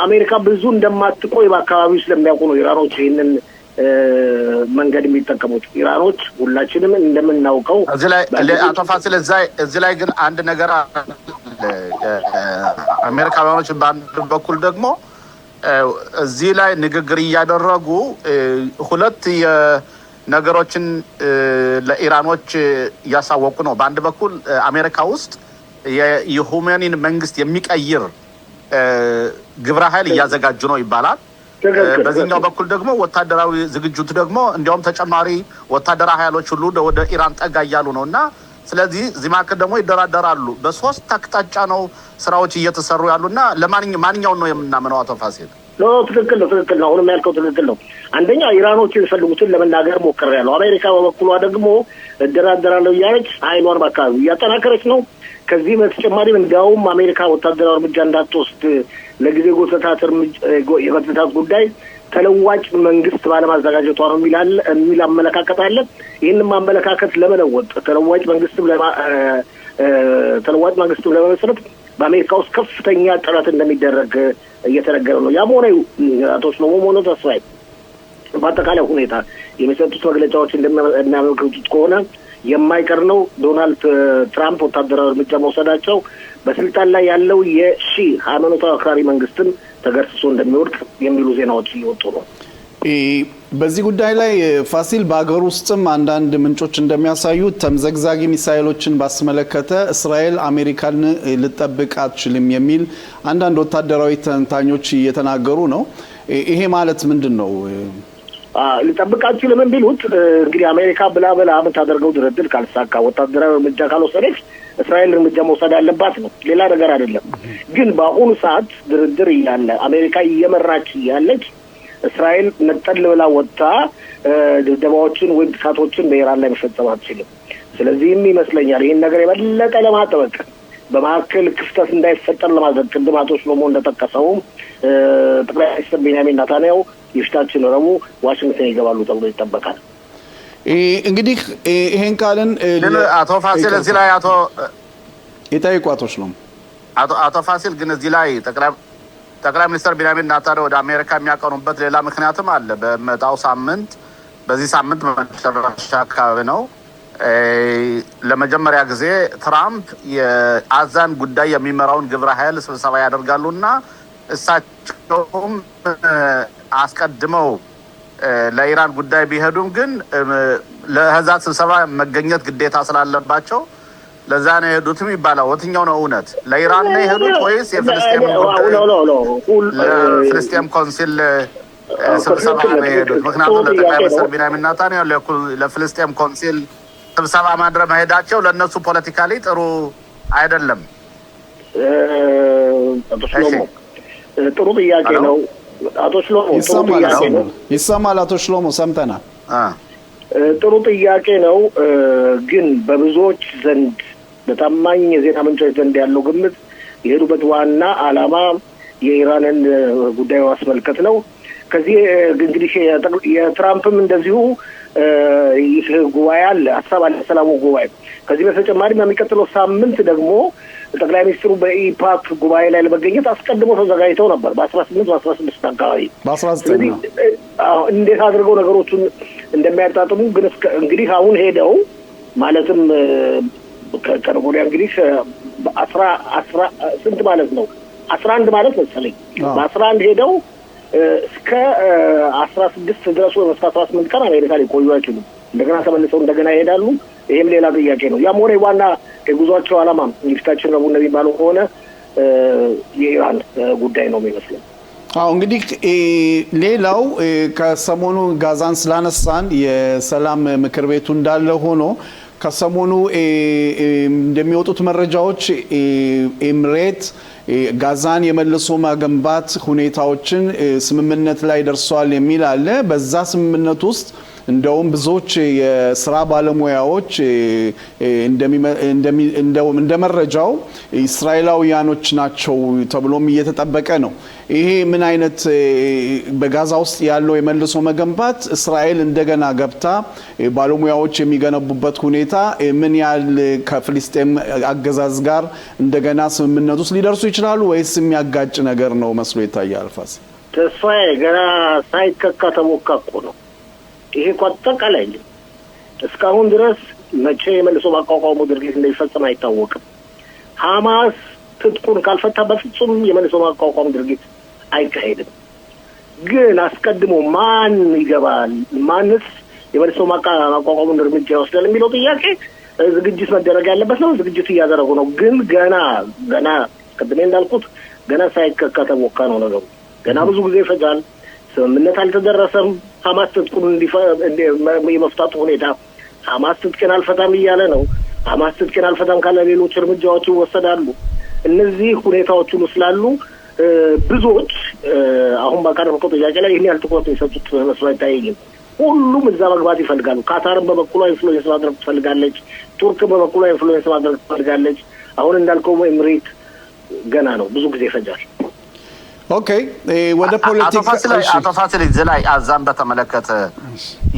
አሜሪካ ብዙ እንደማትቆይ በአካባቢው ስለሚያውቁ ነው ኢራኖች ይህንን መንገድ የሚጠቀሙት። ኢራኖች ሁላችንም እንደምናውቀው እዚህ ላይ አቶ ፋሲል እዚህ ላይ ግን አንድ ነገር አሜሪካኖች በአንድ በኩል ደግሞ እዚህ ላይ ንግግር እያደረጉ ሁለት ነገሮችን ለኢራኖች እያሳወቁ ነው። በአንድ በኩል አሜሪካ ውስጥ የሁሜኒን መንግስት የሚቀይር ግብረ ኃይል እያዘጋጁ ነው ይባላል። በዚህኛው በኩል ደግሞ ወታደራዊ ዝግጅቱ ደግሞ እንዲያውም ተጨማሪ ወታደራዊ ኃይሎች ሁሉ ወደ ኢራን ጠጋ እያሉ ነው እና ስለዚህ እዚህ መካከል ደግሞ ይደራደራሉ። በሶስት አቅጣጫ ነው ስራዎች እየተሰሩ ያሉና ለማንኛውን ነው የምናምነው? አቶ ፋሲል ትክክል ነው። አሁንም ያልከው ትክክል ነው። አንደኛ ኢራኖች የሚፈልጉትን ለመናገር ሞክሬያለሁ። አሜሪካ በበኩሏ ደግሞ እደራደራለሁ እያለች ኃይሏን በአካባቢ እያጠናከረች ነው። ከዚህ በተጨማሪም እንዲያውም አሜሪካ ወታደራዊ እርምጃ እንዳትወስድ ለጊዜ የመግታት ጉዳይ ተለዋጭ መንግስት ባለማዘጋጀቷ ነው የሚል አመለካከት አለ። ይህንም አመለካከት ለመለወጥ ተለዋጭ መንግስትም ለመመስረት በአሜሪካ ውስጥ ከፍተኛ ጥረት እንደሚደረግ እየተነገረ ነው። ያም ሆነ አቶ ሽሎሞ ሆነ ተስፋዬ በአጠቃላይ ሁኔታ የሚሰጡት መግለጫዎች እንደሚያመለክቱት ከሆነ የማይቀር ነው ዶናልድ ትራምፕ ወታደራዊ እርምጃ መውሰዳቸው በስልጣን ላይ ያለው ሃይማኖታዊ አክራሪ መንግስትን ተገርስሶ እንደሚወድቅ የሚሉ ዜናዎች እየወጡ ነው። በዚህ ጉዳይ ላይ ፋሲል በአገር ውስጥም አንዳንድ ምንጮች እንደሚያሳዩት ተምዘግዛጊ ሚሳኤሎችን ባስመለከተ እስራኤል አሜሪካን ልጠብቅ አትችልም የሚል አንዳንድ ወታደራዊ ተንታኞች እየተናገሩ ነው። ይሄ ማለት ምንድን ነው? ሊጠብቅ አልችልም ቢሉት እንግዲህ አሜሪካ ብላ የምታደርገው ድርድር ካልሳካ ወታደራዊ እርምጃ ካልወሰደች እስራኤል እርምጃ መውሰድ አለባት ነው፣ ሌላ ነገር አይደለም። ግን በአሁኑ ሰዓት ድርድር እያለ አሜሪካ እየመራች እያለች እስራኤል ነጠል ብላ ወጥታ ድብደባዎችን ወይም ጥቃቶችን በኢራን ላይ መፈጸም አትችልም። ስለዚህም ይመስለኛል ይህን ነገር የበለጠ ለማጥበቅ በመካከል ክፍተት እንዳይፈጠር ለማድረግ ቅድም አቶ ሽሎሞ እንደጠቀሰው ጠቅላይ ሚኒስትር ቤንያሚን ኔታንያሁ የፊታችን ረቡዕ ዋሽንግተን ይገባሉ ተብሎ ይጠበቃል። እንግዲህ ይሄን ቃልን አቶ ፋሲል እዚህ ላይ ይጠይቁ አቶ ሽሎሞ። አቶ ፋሲል ግን እዚህ ላይ ጠቅላይ ሚኒስትር ቤንያሚን ኔታንያሁ ወደ አሜሪካ የሚያቀኑበት ሌላ ምክንያትም አለ። በመጣው ሳምንት በዚህ ሳምንት መጨረሻ አካባቢ ነው ለመጀመሪያ ጊዜ ትራምፕ የአዛን ጉዳይ የሚመራውን ግብረ ኃይል ስብሰባ ያደርጋሉና እሳቸውም አስቀድመው ለኢራን ጉዳይ ቢሄዱም ግን ለዛ ስብሰባ መገኘት ግዴታ ስላለባቸው ለዛ ነው የሄዱትም ይባላል። ወትኛው ነው እውነት? ለኢራን ነው የሄዱት ወይስ የፍልስጤም ኮንሲል ስብሰባ ነው የሄዱት? ምክንያቱም ለጠቅላይ ሚኒስትር ቤንያሚን ኔታንያሁ ለፍልስጤም ኮንሲል ስብሰባ ማድረግ መሄዳቸው ለእነሱ ፖለቲካሊ ጥሩ አይደለም። ጥሩ ጥያቄ ነው አቶ ሽሎሞ። ይሰማል አቶ ሽሎሞ? ሰምተናል። ጥሩ ጥያቄ ነው። ግን በብዙዎች ዘንድ በታማኝ የዜና ምንጮች ዘንድ ያለው ግምት የሄዱበት ዋና ዓላማ የኢራንን ጉዳይ ማስመልከት ነው። ከዚህ እንግዲህ የትራምፕም እንደዚሁ ይህ ጉባኤ አለ፣ ሀሳብ አለ፣ ሰላሙ ጉባኤ። ከዚህ በተጨማሪ የሚቀጥለው ሳምንት ደግሞ ጠቅላይ ሚኒስትሩ በኢፓክ ጉባኤ ላይ ለመገኘት አስቀድሞ ተዘጋጅተው ነበር በ16 አካባቢ። ስለዚህ እንዴት አድርገው ነገሮቹን እንደሚያጣጥሙ ግን እንግዲህ አሁን ሄደው ማለትም ከቀርቦ እንግዲህ ስንት ማለት ነው 11 ማለት መሰለኝ በ11 ሄደው እስከ 16 ድረስ ወይ እስከ 18 ቀን አሜሪካ ሊቆዩ አይችሉም። እንደገና ተመልሰው እንደገና ይሄዳሉ። ይሄም ሌላ ጥያቄ ነው። ያም ሆነ ዋና የጉዟቸው ዓላማ የፊታችን ረቡዕ እንደሚባለው ከሆነ የኢራን ጉዳይ ነው የሚመስለው። እንግዲህ ሌላው ከሰሞኑ ጋዛን ስላነሳን የሰላም ምክር ቤቱ እንዳለ ሆኖ ከሰሞኑ እንደሚወጡት መረጃዎች ኤምሬት ጋዛን የመልሶ ማገንባት ሁኔታዎችን ስምምነት ላይ ደርሷል የሚል አለ። በዛ ስምምነት ውስጥ እንደውም ብዙዎች የስራ ባለሙያዎች እንደ መረጃው እስራኤላውያኖች ናቸው ተብሎም እየተጠበቀ ነው። ይሄ ምን አይነት በጋዛ ውስጥ ያለው የመልሶ መገንባት እስራኤል እንደገና ገብታ ባለሙያዎች የሚገነቡበት ሁኔታ ምን ያህል ከፍልስጤም አገዛዝ ጋር እንደገና ስምምነት ውስጥ ሊደርሱ ይችላሉ ወይስ የሚያጋጭ ነገር ነው መስሎ ይታያል? ፋስ ተስፋዬ ገና ሳይከካ ተሞካ እኮ ነው። ይሄ እኮ አጠቃላይ እስካሁን ድረስ መቼ የመልሶ ማቋቋሙ ድርጊት እንደሚፈጸም አይታወቅም። ሐማስ ትጥቁን ካልፈታ በፍጹም የመልሶ ማቋቋም ድርጊት አይካሄድም። ግን አስቀድሞ ማን ይገባል፣ ማንስ የመልሶ ማቋቋሙን እርምጃ ይወስዳል የሚለው ጥያቄ ዝግጅት መደረግ ያለበት ነው። ዝግጅት እያደረጉ ነው። ግን ገና ቅድሜ እንዳልኩት ገና ሳይከካ ተሞካ ነው ነገሩ። ገና ብዙ ጊዜ ይፈጃል። ስምምነት አልተደረሰም። ሐማስ ትጥቁን የመፍታቱ ሁኔታ ሐማስ ትጥቅን አልፈታም እያለ ነው። ሐማስ ትጥቅን አልፈታም ካለ ሌሎች እርምጃዎች ይወሰዳሉ። እነዚህ ሁኔታዎች ሁሉ ስላሉ ብዙዎች አሁን ባቀረብከው ጥያቄ ላይ ይህን ያህል ትኩረት የሚሰጡት መስሎ አይታየኝም። ሁሉም እዛ መግባት ይፈልጋሉ። ካታርም በበኩሏ ኢንፍሉዌንስ ማድረግ ትፈልጋለች። ቱርክም በበኩሏ ኢንፍሉዌንስ ማድረግ ትፈልጋለች። አሁን እንዳልከው ኤምሬት ገና ነው፣ ብዙ ጊዜ ይፈጃል። ኦኬ፣ ወደ ፖለቲካ አቶ ፋሲል እዚህ ላይ አዛን በተመለከተ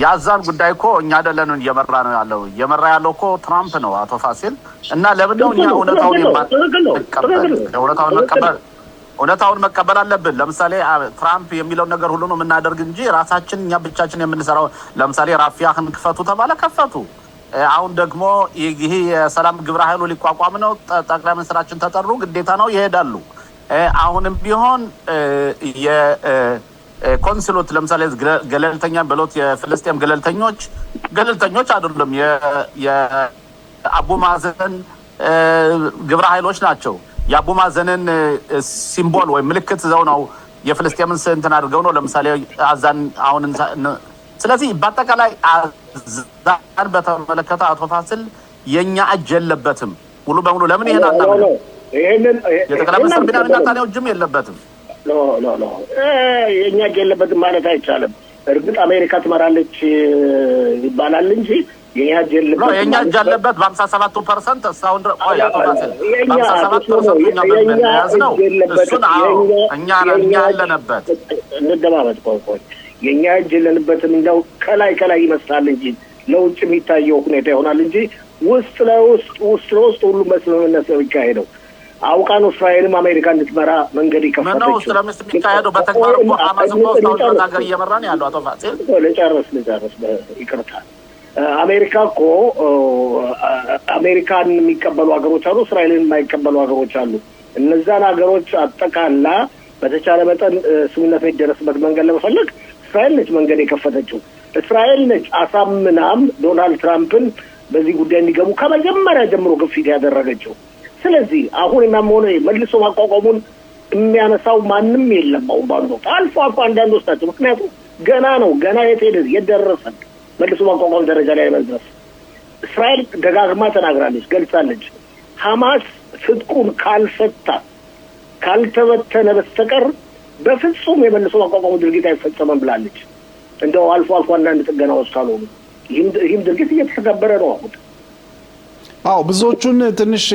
የአዛን ጉዳይ እኮ እኛ አይደለንም እየመራ ነው ያለው። እየመራ ያለው እኮ ትራምፕ ነው አቶ ፋሲል። እና ለምን ነው እኛ እውነታውን መቀበል አለብን። ለምሳሌ ትራምፕ የሚለው ነገር ሁሉ ነው የምናደርግ እንጂ ራሳችን እኛ ብቻችን የምንሰራው። ለምሳሌ ራፊያህን ክፈቱ ተባለ፣ ከፈቱ። አሁን ደግሞ ይሄ የሰላም ግብረ ኃይሉ ሊቋቋም ነው፣ ጠቅላይ ሚኒስትራችን ተጠሩ፣ ግዴታ ነው፣ ይሄዳሉ። አሁንም ቢሆን የኮንስሎት ለምሳሌ ገለልተኛ ብሎት የፍልስጤም ገለልተኞች አይደሉም። የአቡ ማዘን ግብረ ኃይሎች ናቸው። የአቡ ማዘንን ሲምቦል ወይም ምልክት ዘው ነው የፍልስጤምን እንትን አድርገው ነው። ለምሳሌ አዛን አሁን ስለዚህ በአጠቃላይ አዛን በተመለከተ አቶ ፋሲል የኛ እጅ የለበትም ሙሉ በሙሉ። ለምን ይሄን አናምነው? ይሄንን የጠቅላይ ሚኒስትር ቢንያሚን ኔታንያሁ እጅም የለበትም። የኛ እጅ የለበትም ማለት አይቻልም። እርግጥ አሜሪካ ትመራለች ይባላል እንጂ የኛ እጅ የለበትም። የኛ እጅ ያለበት በ57% እስካሁን ድረስ አቶ ፋሲል 57% እኛ በመያዝ ነው። እሱን እኛ ያለንበት እንደማመጥ ቆይ የኛ እጅ የለንበትም። እንደው ከላይ ይመስላል እንጂ ለውጭ የሚታየው ሁኔታ ይሆናል እንጂ ውስጥ ለውስጥ ሁሉም በስምምነት ነው የሚካሄደው። አውቃን እስራኤልም አሜሪካ እንድትመራ መንገድ ይከፈተች ነው። ውስጥ ለምስ የሚካሄደው በተግባር እኮ ሐማስ እኮ እስካሁን ሀገር እየመራ ነው ያለው። አቶ ፋሲል ልጨርስ ይቅርታ። አሜሪካ እኮ አሜሪካን የሚቀበሉ ሀገሮች አሉ፣ እስራኤልን የማይቀበሉ ሀገሮች አሉ። እነዛን ሀገሮች አጠቃላ በተቻለ መጠን ስምምነት የሚደረስበት መንገድ ለመፈለግ እስራኤል ነች መንገድ የከፈተችው። እስራኤል ነች አሳምናም ዶናልድ ትራምፕን በዚህ ጉዳይ እንዲገቡ ከመጀመሪያ ጀምሮ ግፊት ያደረገችው። ስለዚህ አሁን ሆነ መልሶ ማቋቋሙን የሚያነሳው ማንም የለም። አሁን ባንዶ አልፎ አንዳንዶች ናቸው። ምክንያቱም ገና የደረሰ መልሶ ማቋቋም ደረጃ ላይ መድረስ እስራኤል ደጋግማ ተናግራለች፣ ገልጻለች። ሐማስ ትጥቁን ካልተበተነ በስተቀር በፍጹም የመልሶ ማቋቋሙ ድርጊት አይፈጸምም ብላለች። እንደው አልፎ አንዳንድ ጥገናዎች ካልሆኑ ይህም ድርጊት እየተተገበረ ነው አሁን። ብዙዎቹን ትንሽ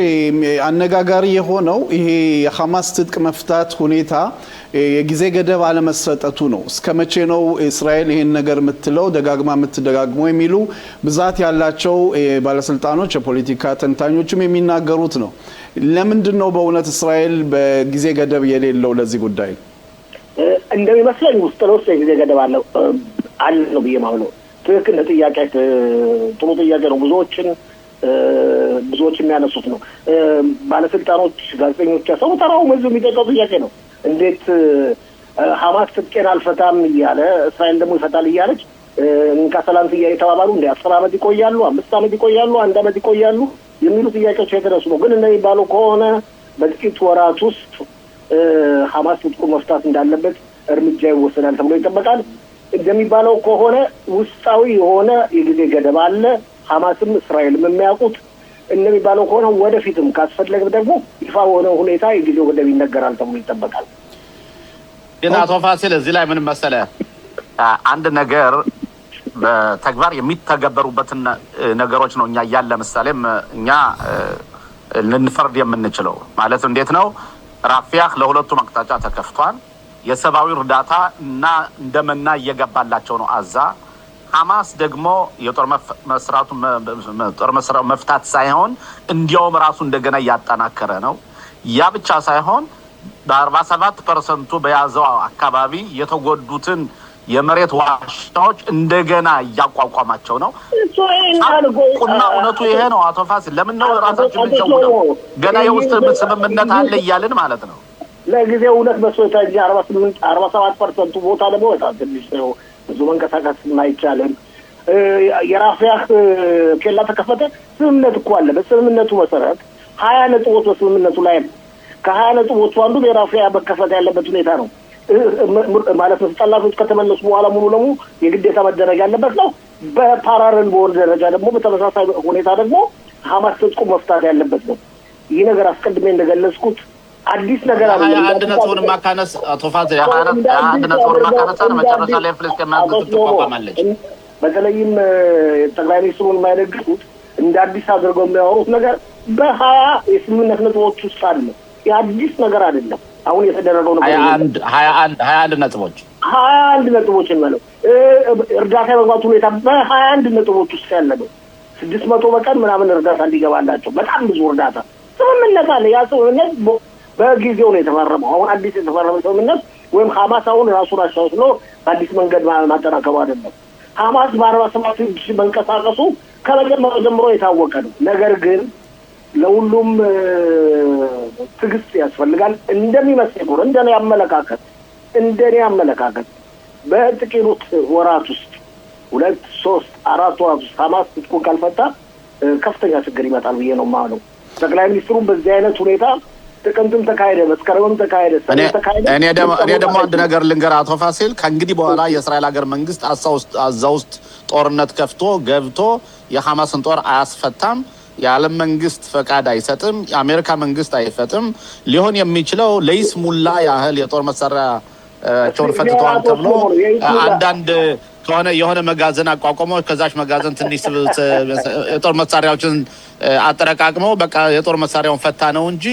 አነጋጋሪ የሆነው ይሄ የሐማስ ትጥቅ መፍታት ሁኔታ የጊዜ ገደብ አለመሰጠቱ ነው። እስከ መቼ ነው እስራኤል ይሄን ነገር የምትለው የምትደጋግመው የሚሉ ብዛት ያላቸው ባለስልጣኖች የፖለቲካ ተንታኞችም የሚናገሩት ነው። ለምንድን ነው በእውነት እስራኤል በጊዜ ገደብ የሌለው ለዚህ ጉዳይ? እንደሚመስለኝ ውስጥ ለውስጥ የጊዜ ገደብ አለ ነው ብዬ ማምነው። ትክክል ጥያቄ፣ ጥሩ ጥያቄ ነው። ብዙዎች የሚያነሱት ነው። ባለስልጣኖች፣ ጋዜጠኞች ሰው ተራው መዝ የሚጠይቀው ጥያቄ ነው። እንዴት ሐማስ ትጥቄን አልፈታም እያለ እስራኤል ደግሞ ይፈታል እያለች እንካሰላንት እየተባባሉ እንደ 10 ዓመት ይቆያሉ፣ 5 ዓመት ይቆያሉ፣ 1 ዓመት ይቆያሉ የሚሉ ጥያቄዎች የተነሱ ነው። ግን እንደሚባለው ከሆነ በጥቂት ወራት ውስጥ ሐማስ ትጥቁን መፍታት እንዳለበት እርምጃ ይወሰዳል ተብሎ ይጠበቃል። እንደሚባለው ከሆነ ውስጣዊ የሆነ የጊዜ ገደብ አለ። ሐማስም እስራኤልም የሚያውቁት እንደሚባለው ከሆነ ወደፊትም ካስፈለገ ደግሞ ይፋ ሆነ ሁኔታ የጊዜው ገደብ ይነገራል ተብሎ ይጠበቃል። ግን አቶ ፋሲል እዚህ ላይ ምን መሰለህ፣ አንድ ነገር በተግባር የሚተገበሩበትን ነገሮች ነው እኛ ለምሳሌም እኛ ልንፈርድ የምንችለው ማለት እንዴት ነው? ራፊያህ ለሁለቱም አቅጣጫ ተከፍቷል። የሰብአዊ እርዳታ እና እንደመና እየገባላቸው ነው አዛ። ሐማስ ደግሞ የጦር መስራቱ መፍታት ሳይሆን እንዲያውም ራሱ እንደገና እያጠናከረ ነው። ያ ብቻ ሳይሆን በ47% በያዘው አካባቢ የተጎዱትን የመሬት ዋሻዎች እንደገና እያቋቋማቸው ነው። ቁና እውነቱ ይሄ ነው። አቶ ፋሲል ለምን ነው ራሳችን እንጀውለው? ገና የውስጥ ስምምነት አለ እያልን ማለት ነው። ለጊዜው እውነት መስሎታ እንጂ 47% ቦታ ደግሞ በጣም ትንሽ ነው። ብዙ መንቀሳቀስ አይቻልም። የራፊያህ ኬላ ተከፈተ። ስምምነት እኮ አለ። በስምምነቱ መሰረት 20 ነጥቦች በስምምነቱ ላይ ከ20 ነጥቦቹ አንዱ የራፊያ መከፈት ያለበት ሁኔታ ነው ማለት ነው። ጠላቶች ከተመለሱ በኋላ ሙሉ ለሙሉ የግዴታ መደረግ ያለበት ነው። በፓራሌል በሆነ ደረጃ ደግሞ በተመሳሳይ ሁኔታ ደግሞ ሐማስ ትጥቁ መፍታት ያለበት ነው። ይህ ነገር አስቀድሜ እንደገለጽኩት አዲስ ነገር አለ። አንድ ነጥቡን ማካነስ አቶ ፋሲል አንድ ነጥቡን ማካነስ መጨረሻ ላይ ፍልስጤም መንግስት ተቋቋማለች። በተለይም ጠቅላይ ሚኒስትሩን የማይደግፉት እንደ አዲስ አድርገው የሚያወሩት ነገር በ20 የስምምነት ነጥቦች ውስጥ አለ። የአዲስ ነገር አይደለም። አሁን የተደረገው ነው 21 ነጥቦች ማለት እርዳታ የመግባት ሁኔታ በ21 ነጥቦች ውስጥ ያለ ነው። 600 በቀን ምናምን እርዳታ እንዲገባላቸው በጣም ብዙ እርዳታ ስምምነት አለ። ያ ስምምነት በጊዜው ነው የተፈረመው። አሁን አዲስ የተፈረመ ስምምነት ወይም ሐማስ አሁን ራሱን አሻሽሎ በአዲስ መንገድ ማጠናከሩ አይደለም። ሐማስ በ47 መንቀሳቀሱ ከመጀመሪያው ጀምሮ የታወቀ ነው። ነገር ግን ለሁሉም ትዕግስት ያስፈልጋል። እንደሚመስል ነው እንደኔ አመለካከት በጥቂት ወራት ውስጥ 2፣ 3፣ 4 ወራት ውስጥ ሐማስ ትጥቁን ካልፈታ ከፍተኛ ችግር ይመጣል ብዬ ነው የማምነው። ጠቅላይ ሚኒስትሩም በዚህ አይነት ሁኔታ ጥቅምትም ተካሄደ፣ መስከረምም ተካሄደ፣ ሰኔ ተካሄደ። እኔ ደግሞ አንድ ነገር ልንገር አቶ ፋሲል፣ ከእንግዲህ በኋላ የእስራኤል ሀገር መንግስት አዛ ውስጥ ጦርነት ከፍቶ ገብቶ የሐማስን ጦር አያስፈታም። የዓለም መንግስት ፈቃድ አይሰጥም። የአሜሪካ መንግስት አይፈጥም። ሊሆን የሚችለው ለይስሙላ ያህል የጦር መሳሪያቸውን ፈትተዋል ተብሎ አንዳንድ ከሆነ የሆነ መጋዘን አቋቁሞ ከዛች መጋዘን ትንሽ የጦር መሳሪያዎችን አጠረቃቅመው በቃ የጦር መሳሪያውን ፈታ ነው እንጂ